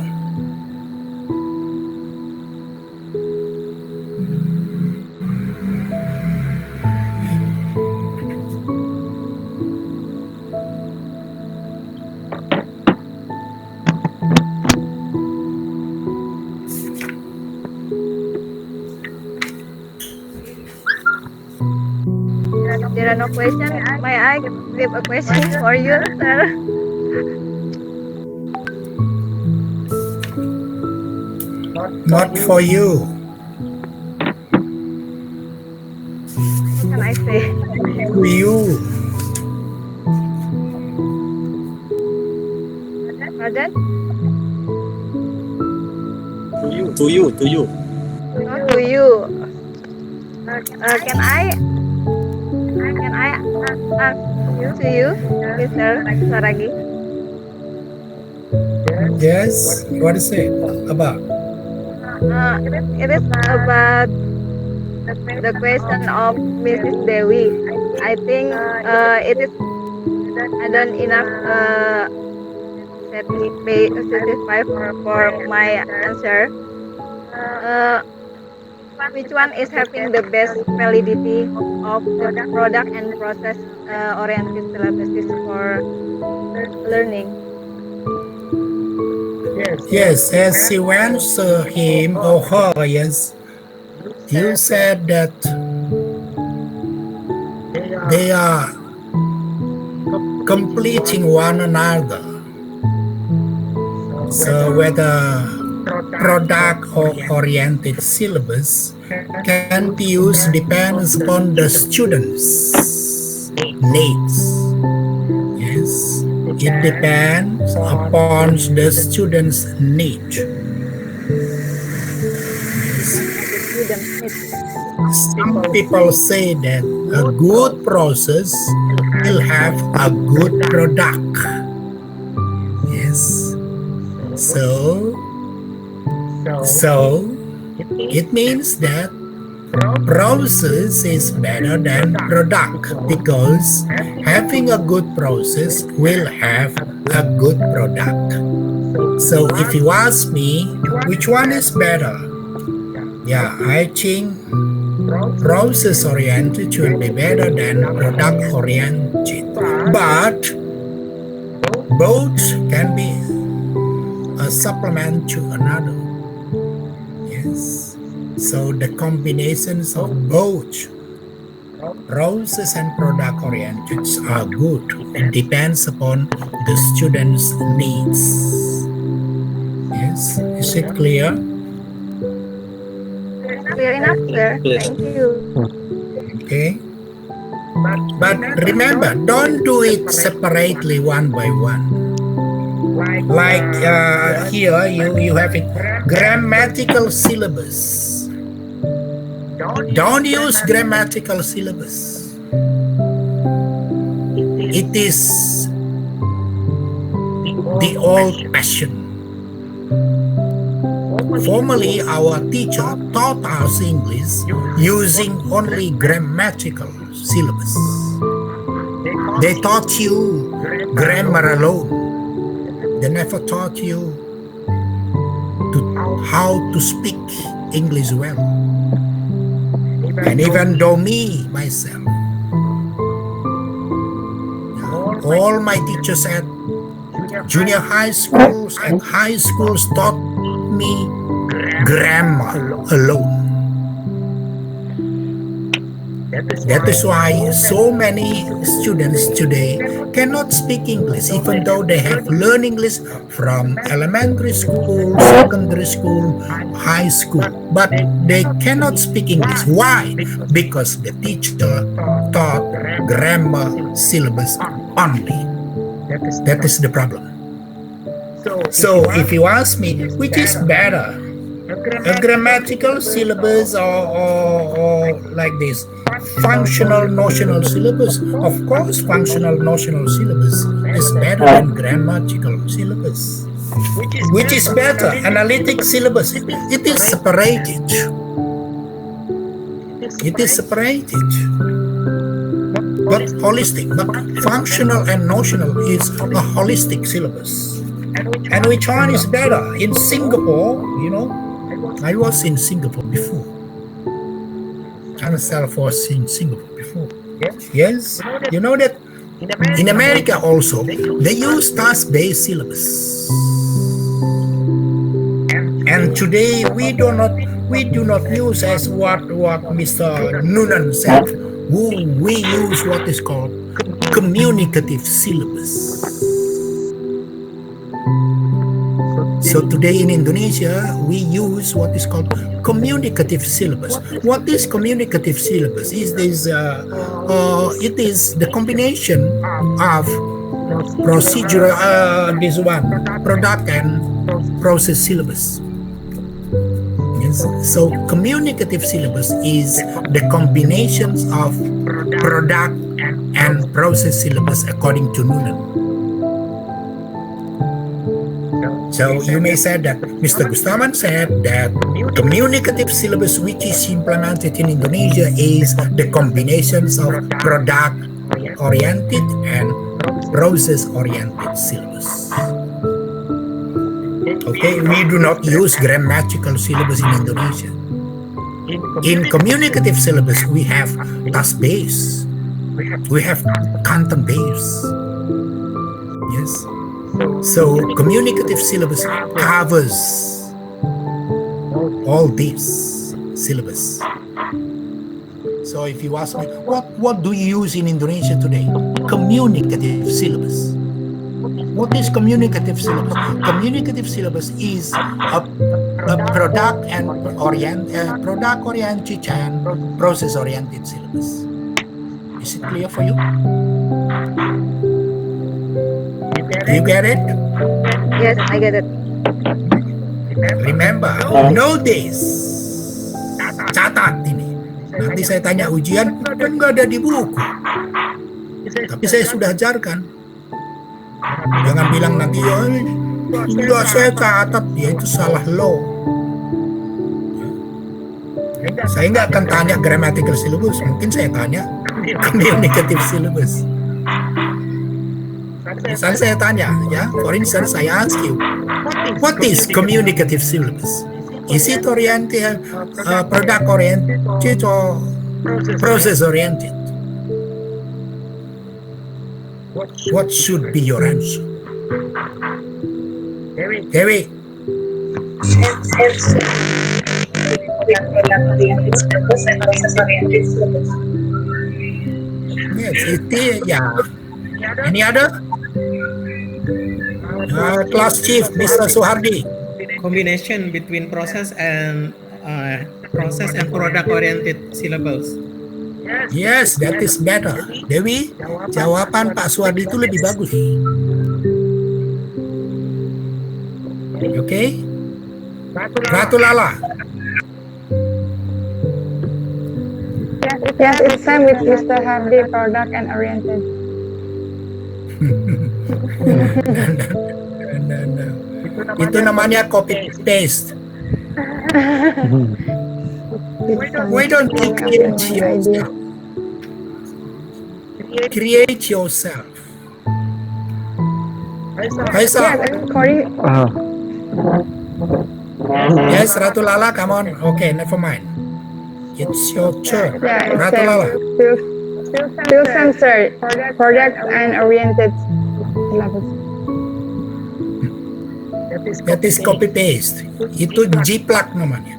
There are no questions. May I give a question for you, sir? Not for you. What can I say? To you. Pardon? To you. Oh, to you. Can I ask to you, Mr. Saragi? Yes. What is it about? It is about the question of Mrs. Dewi. I think it is I don't enough satisfied for my answer. Which one is having the best validity of the product and process oriented syllabuses for learning? Yes, as you answer him or her, yes, you said that they are completing one another. So whether product or oriented syllabus can be used depends upon the students' needs. Yes, it depends upon the students' need. Some people say that a good process will have a good product. Yes. So it means that process is better than product because having a good process will have a good product. So if you ask me which one is better, yeah, I think process oriented should be better than product oriented. But both can be a supplement to another. Yes. So the combinations of both process and product oriented are good. It depends upon the student's needs. Yes. Is it clear? Clear enough, sir. Thank you. Okay. But remember, don't do it separately one by one. Like here, you have it grammatical syllabus. Don't use grammatical syllabus. It is the old fashioned. Formerly, our teacher taught us English using only grammatical syllabus. They taught you grammar alone. They never taught you how to speak English well. And even though me, myself, all my teachers at junior high schools and high schools taught me grammar alone. That is why so many students today cannot speak English, even though they have learned English from elementary school, secondary school, high school, but they cannot speak English. Why? Because the teacher taught grammar syllabus only. That is the problem. So if you ask me, which is better, a grammatical syllabus or like this functional notional syllabus? Of course, functional notional syllabus is better than grammatical syllabus. Which is better? Analytic syllabus. It is separated. It is separated. But holistic. But functional and notional is a holistic syllabus. And which one is better? In Singapore, I was in Singapore before. I myself was in Singapore before. Yes, you know that in America also they use task-based syllabus. And today we do not use as what Mr. Noonan said. We use what is called communicative syllabus. So today in Indonesia, we use what is called communicative syllabus. What is communicative syllabus? It is the combination of procedural, product and process syllabus. Yes. So communicative syllabus is the combinations of product and process syllabus according to Noonan. So you may say that Mr. Gustaman said that communicative syllabus which is implemented in Indonesia is the combinations of product oriented and process-oriented syllabus. Okay, we do not use grammatical syllabus in Indonesia. In communicative syllabus, we have task-based, we have content-based. Yes. So communicative syllabus covers all these syllabus. So if you ask me, what do you use in Indonesia today? Communicative syllabus. What is communicative syllabus? Communicative syllabus is a product oriented and process oriented syllabus. Is it clear for you? Do you get it? Yes, I get it. Remember, know this. Catat ini. Nanti saya tanya ujian, kan nggak ada di buku. Tapi saya sudah ajarkan. Jangan bilang nanti, ya, sudah saya catat, ya itu salah lo. Saya nggak akan tanya grammatical syllabus, mungkin saya tanya communicative syllabus. Misal saya tanya, ya, for instance, saya ask you, what is communicative syllabus? Is it oriented, product oriented, or process oriented? What should be your answer? Dewi, yes, it, yeah. Any other? Class Chief, Mr. Suhardi. Combination between process and product oriented syllables. Yes, that is better. Dewi, jawaban Pak Suhardi itu lebih bagus. Okay? Gratulala. Yes, it's same with Mr. Hardy, product and oriented. No. Itu namanya copy paste. Why don't you create yourself? Create yourself. Faisal. Yes, Ratu Lala, come on. Okay, never mind. It's your turn. Yeah, Ratu Lala. Still sensor, product and oriented syllabus. That is copy paste. Itu jiplak namanya.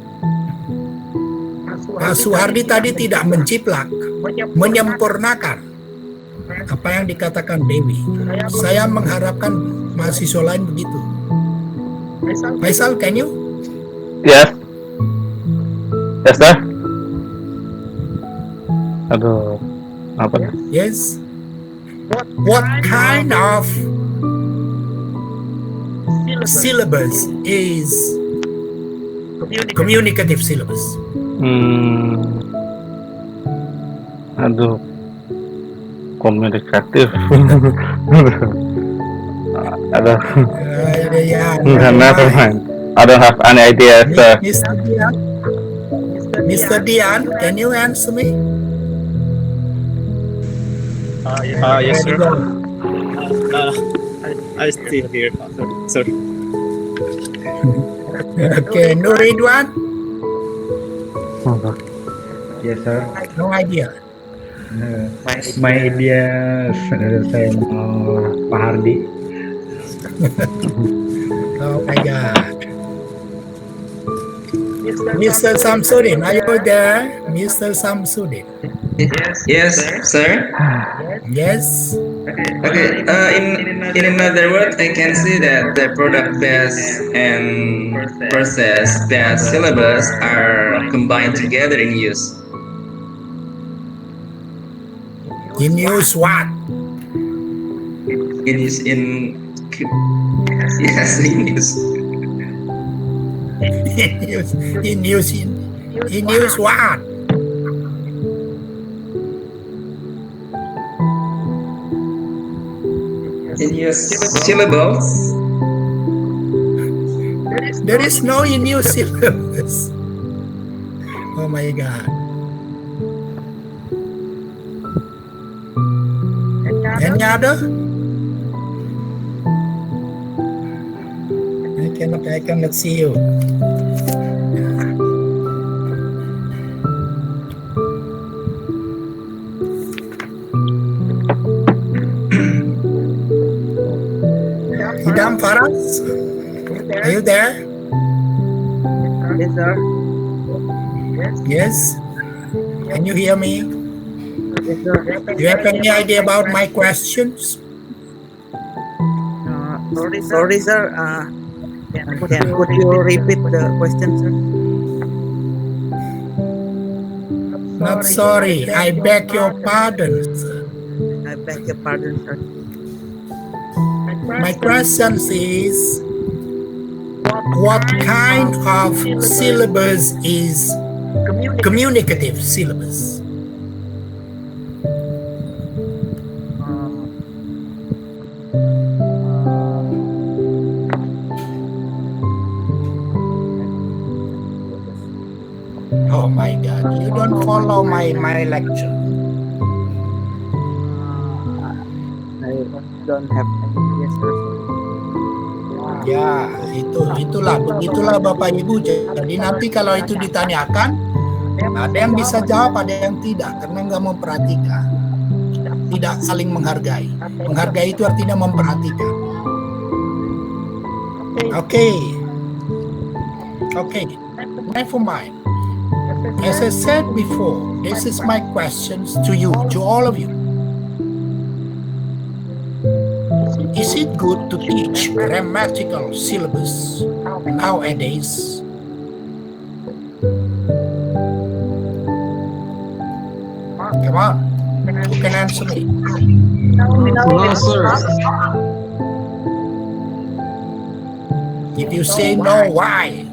Pak Suhardi tadi tidak menjiplak, menyempurnakan apa yang dikatakan Dewi. Saya mengharapkan mahasiswa lain begitu. Faisal, can you? Yes. Yes, sir. Aduh, apa nih? Yes. What kind of syllabus is communicative syllabus? Aduh, komunikatif. Aduh, Yeah. never mind. I don't have any idea, sir. Mr. Dian, can you answer me? Yes, sir. I still here, sir. Okay, no Ridwan? Yes, sir. No idea. My idea, saya mau Pak Hardi. Oh my God. Mr. Samsudin, are you there? Mr. Samsudin. Yes, sir. Yes. Okay. In another word, I can see that the product-based and process-based syllabus are combined together in use. In use what? In use yes, in use. In use what? In use syllables. There is no in use syllabus. Oh my God. Any other? I cannot see you. Idam Faraz, are you there? Yes, sir. Yes. Can you hear me? Yes, sir. Do you have any idea about my questions? Sorry, sir. Could you repeat the question, sir? Not sorry. I beg your pardon, sir. I beg your pardon, sir. My question is, what kind of syllabus is communicative syllabus? Oh my God, you don't follow my lecture. I don't have any idea, sir. Ya, begitulah Bapak Ibu. Jadi nanti kalau itu ditanyakan, ada yang bisa jawab, ada yang tidak, karena nggak memperhatikan. Tidak saling menghargai. Menghargai itu artinya memperhatikan. Oke, never mind. As I said before, this is my questions to you, to all of you. Is it good to teach grammatical syllabus nowadays? Come on, who can answer me? No, sir. If you say no, why?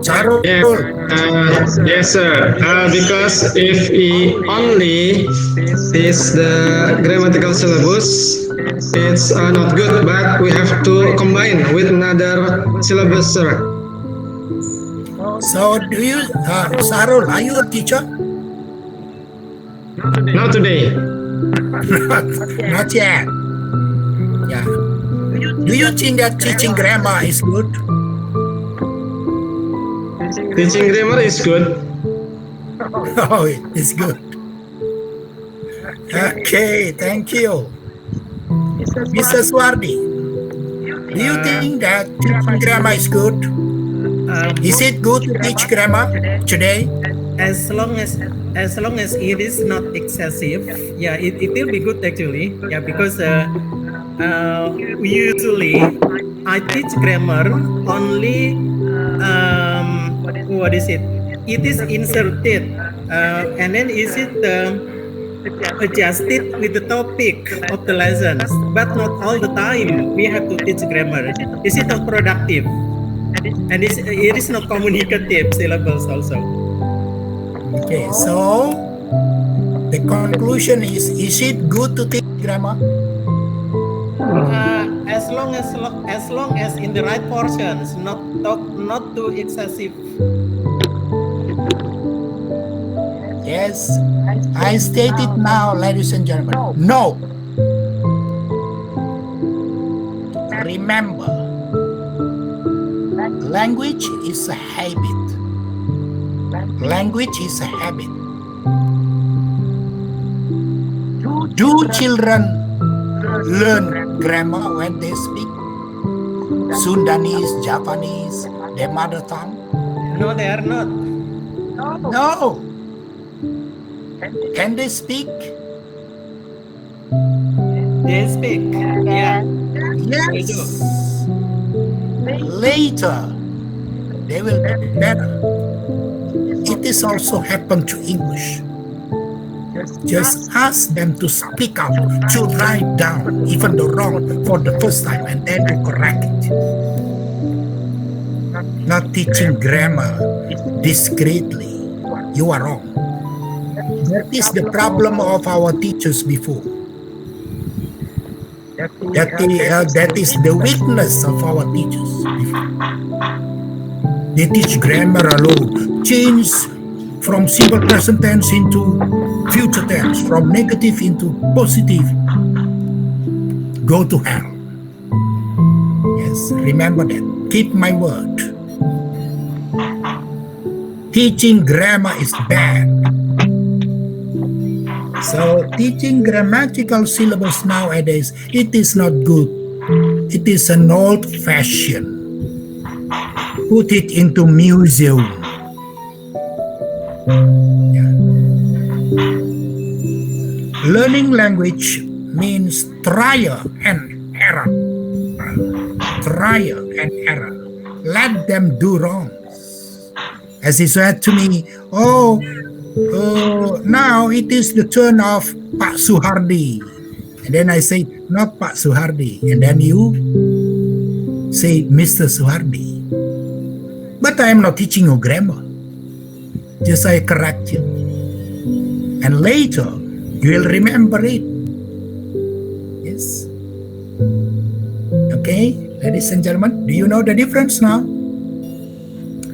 Charul. Yes, sir. Because if we only teach the grammatical syllabus, it's not good. But we have to combine with another syllabus, sir. So do you, Sarul, are you a teacher? Not today. Not yet. Yeah. Do you think that teaching grammar is good? Teaching grammar is good. Oh, it's good. Okay, thank you. Mr. Swardi, do you think that teaching grammar is good? Is it good to teach grammar today? As long as it is not excessive, yeah, it will be good actually. Yeah, because usually I teach grammar only what is it? It is inserted and then is it adjusted with the topic of the lessons, but not all the time we have to teach grammar. Is it not productive? And it is not communicative syllables also. Okay, so the conclusion is it good to teach grammar? As long as in the right portions, not too excessive. Yes, I state it now, ladies and gentlemen. No. Remember, language is a habit. Language is a habit. Do children learn grammar when they speak Sundanese, Japanese, their mother tongue? No, they are not. No. Can they speak? They speak. Yeah. Yes. Later, they will be better. It is also happened to English. Just ask them to speak out, to write down even the wrong for the first time and then to correct it. Not teaching grammar discreetly. You are wrong. That is the problem of our teachers before. That is the weakness of our teachers before. They teach grammar alone. Change from simple present tense into future tense, from negative into positive. Go to hell. Yes, remember that. Keep my word. Teaching grammar is bad. So teaching grammatical syllabus nowadays, it is not good. It is an old fashion. Put it into museum. Yeah. Learning language means trial and error. Trial and error. Let them do wrong. As he said to me, now it is the turn of Pak Suhardi. And then I say, not Pak Suhardi. And then you say, Mr. Suhardi. But I am not teaching you grammar. Just I correct you. And later, you will remember it. Yes. Okay, ladies and gentlemen, do you know the difference now?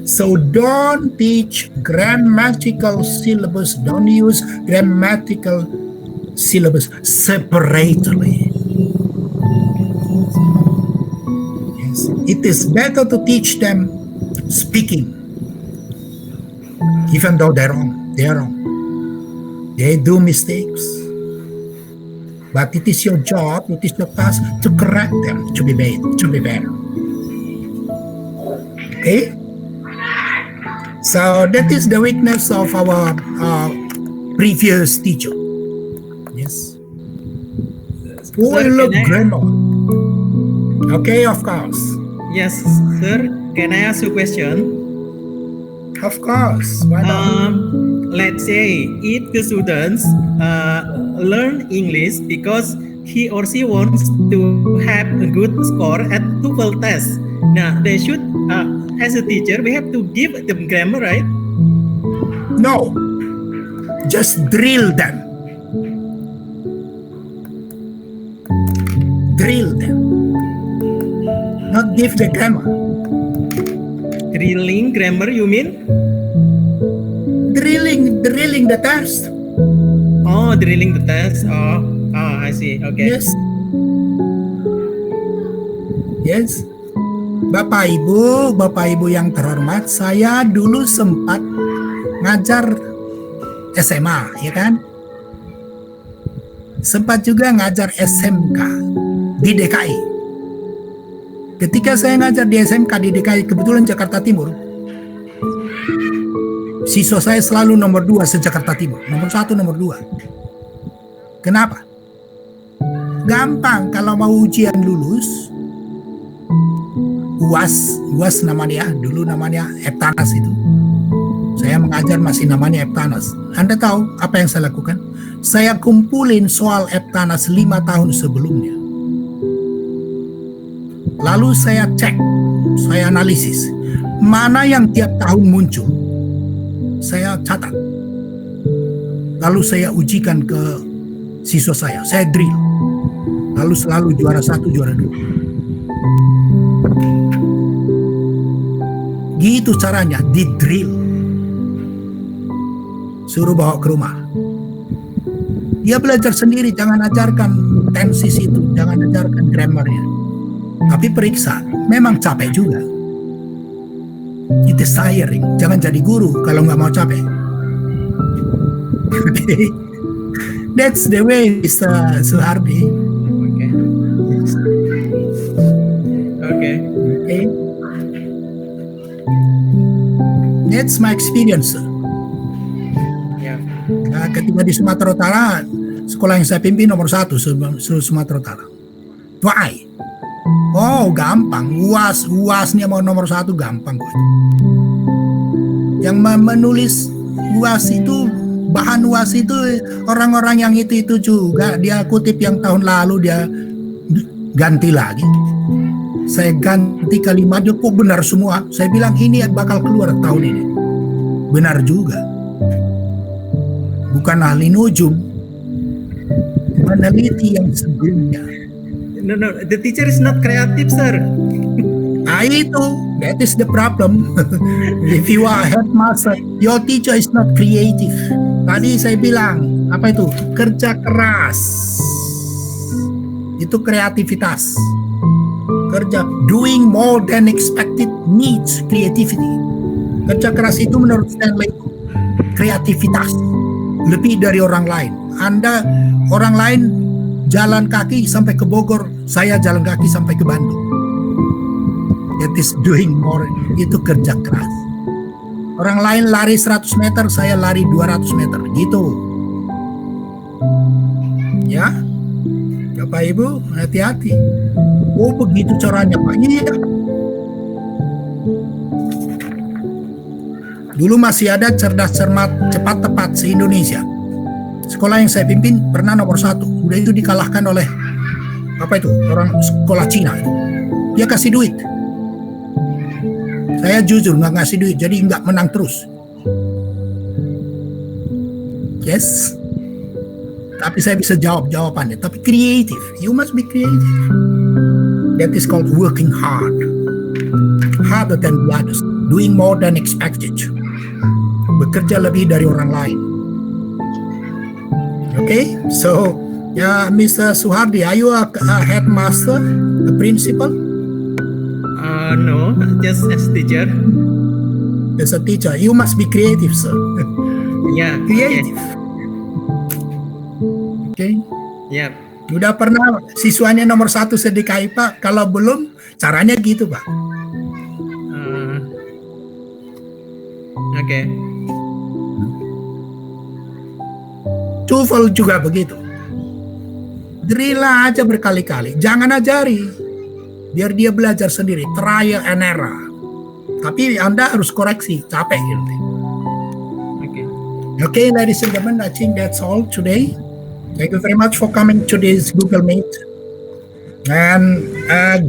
So don't teach grammatical syllabus, don't use grammatical syllabus separately. Yes. It is better to teach them speaking, even though they're wrong. They do mistakes. But it is your job, it is your task to correct them, to be better. Okay? So that is the weakness of our previous teacher. Yes. Oh, I love grammar. Okay, of course. Yes, sir. Can I ask you a question? Of course. Why not? Let's say if the students learn English because he or she wants to have a good score at TOEFL test. Now they should, as a teacher, we have to give them grammar, right? No. Just drill them. Drill them. Not give the grammar. Drilling grammar, you mean? Drilling the test. Oh, drilling the test. Oh, I see. Okay. Yes. Bapak Ibu yang terhormat, saya dulu sempat ngajar SMA, ya kan? Sempat juga ngajar SMK di DKI. Ketika saya ngajar di SMK di DKI, kebetulan Jakarta Timur, siswa saya selalu nomor 2 se-Jakarta Timur. Nomor 1, nomor 2. Kenapa? Gampang kalau mau ujian lulus. UAS namanya, dulu namanya Eptanas itu. Saya mengajar masih namanya Eptanas. Anda tahu apa yang saya lakukan? Saya kumpulin soal Eptanas 5 tahun sebelumnya. Lalu saya cek, saya analisis. Mana yang tiap tahun muncul? Saya catat. Lalu saya ujikan ke siswa saya drill. Lalu selalu juara 1, juara 2. Gitu caranya, di drill. Suruh bawa ke rumah. Dia belajar sendiri, jangan ajarkan tensis itu, jangan ajarkan grammarnya. Tapi periksa, memang capek juga. It is tiring, jangan jadi guru kalau nggak mau capek. Okay. That's the way, Mr. Suhardi. Okay. That's my experience. Yeah. Nah, ketika di Sumatera Utara, sekolah yang saya pimpin nomor 1 seluruh Sumatera Utara. Why? Oh, gampang. UASnya mau nomor 1 gampang kok. Yang menulis UAS itu, bahan UAS itu orang-orang yang itu juga. Dia kutip yang tahun lalu, dia ganti lagi. Saya ganti kalimatnya, kok benar semua. Saya bilang ini bakal keluar tahun ini. Benar juga. Bukan ahli nujum, meneliti yang sebelumnya. No, the teacher is not creative, sir. Itu, that is the problem. If you are a headmaster, your teacher is not creative. Tadi saya bilang, apa itu? Kerja keras. Itu kreativitas. Kerja doing more than expected needs creativity. Kerja keras itu menurut Stanley kreativitas lebih dari orang lain. Anda orang lain jalan kaki sampai ke Bogor, saya jalan kaki sampai ke Bandung. That is doing more, itu kerja keras. Orang lain lari 100 meter, saya lari 200 meter, gitu. Ya, Bapak Ibu, hati-hati. Oh begitu caranya Pak, iya. Dulu masih ada cerdas cermat cepat tepat se-Indonesia. Sekolah yang saya pimpin pernah nomor 1. Udah itu dikalahkan oleh apa itu, orang sekolah Cina itu. Dia kasih duit. Saya jujur nggak ngasih duit, jadi nggak menang terus. Yes. Tapi saya bisa jawab jawabannya. Tapi creative, you must be creative. That is called working hard, harder than the others, doing more than expected. Bekerja lebih dari orang lain. Okay, so Mr. Suhardi, are you a headmaster, a principal? No, just as teacher. As a teacher, you must be creative, sir. Yeah, Creative. Okay. Yeah. Udah pernah siswanya nomor 1 se-DKI Pak? Kalau belum, caranya gitu Pak. Oke. TOEFL juga begitu. Drill aja berkali-kali, jangan ajari. Biar dia belajar sendiri, trial and error. Tapi Anda harus koreksi, capek gitu. Okay, ladies and gentlemen, I think that's all today. Thank you very much for coming to this Google Meet. And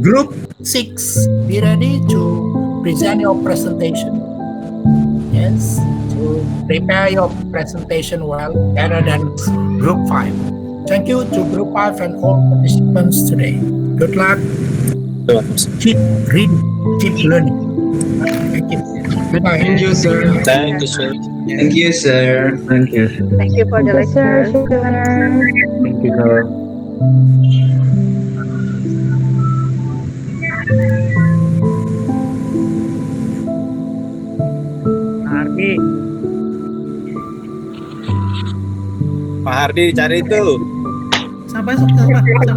Group 6, be ready to present your presentation. Yes, to prepare your presentation well, better than Group 5. Thank you to Group 5 and all participants today. Good luck. Keep reading, keep learning. Thank you. Goodbye. Thank you, sir. Thank you, sir. Thank you, sir. Thank you. Thank you for the lecture. Thank you, sir. Hardi, Pak Hardi cari itu. Siapa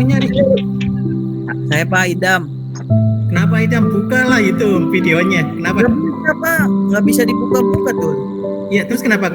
nyari? saya Pak Idam. Kenapa Idam? Bukalah itu videonya. Kenapa? Kenapa nggak bisa dibuka-buka tuh? Ya terus kenapa?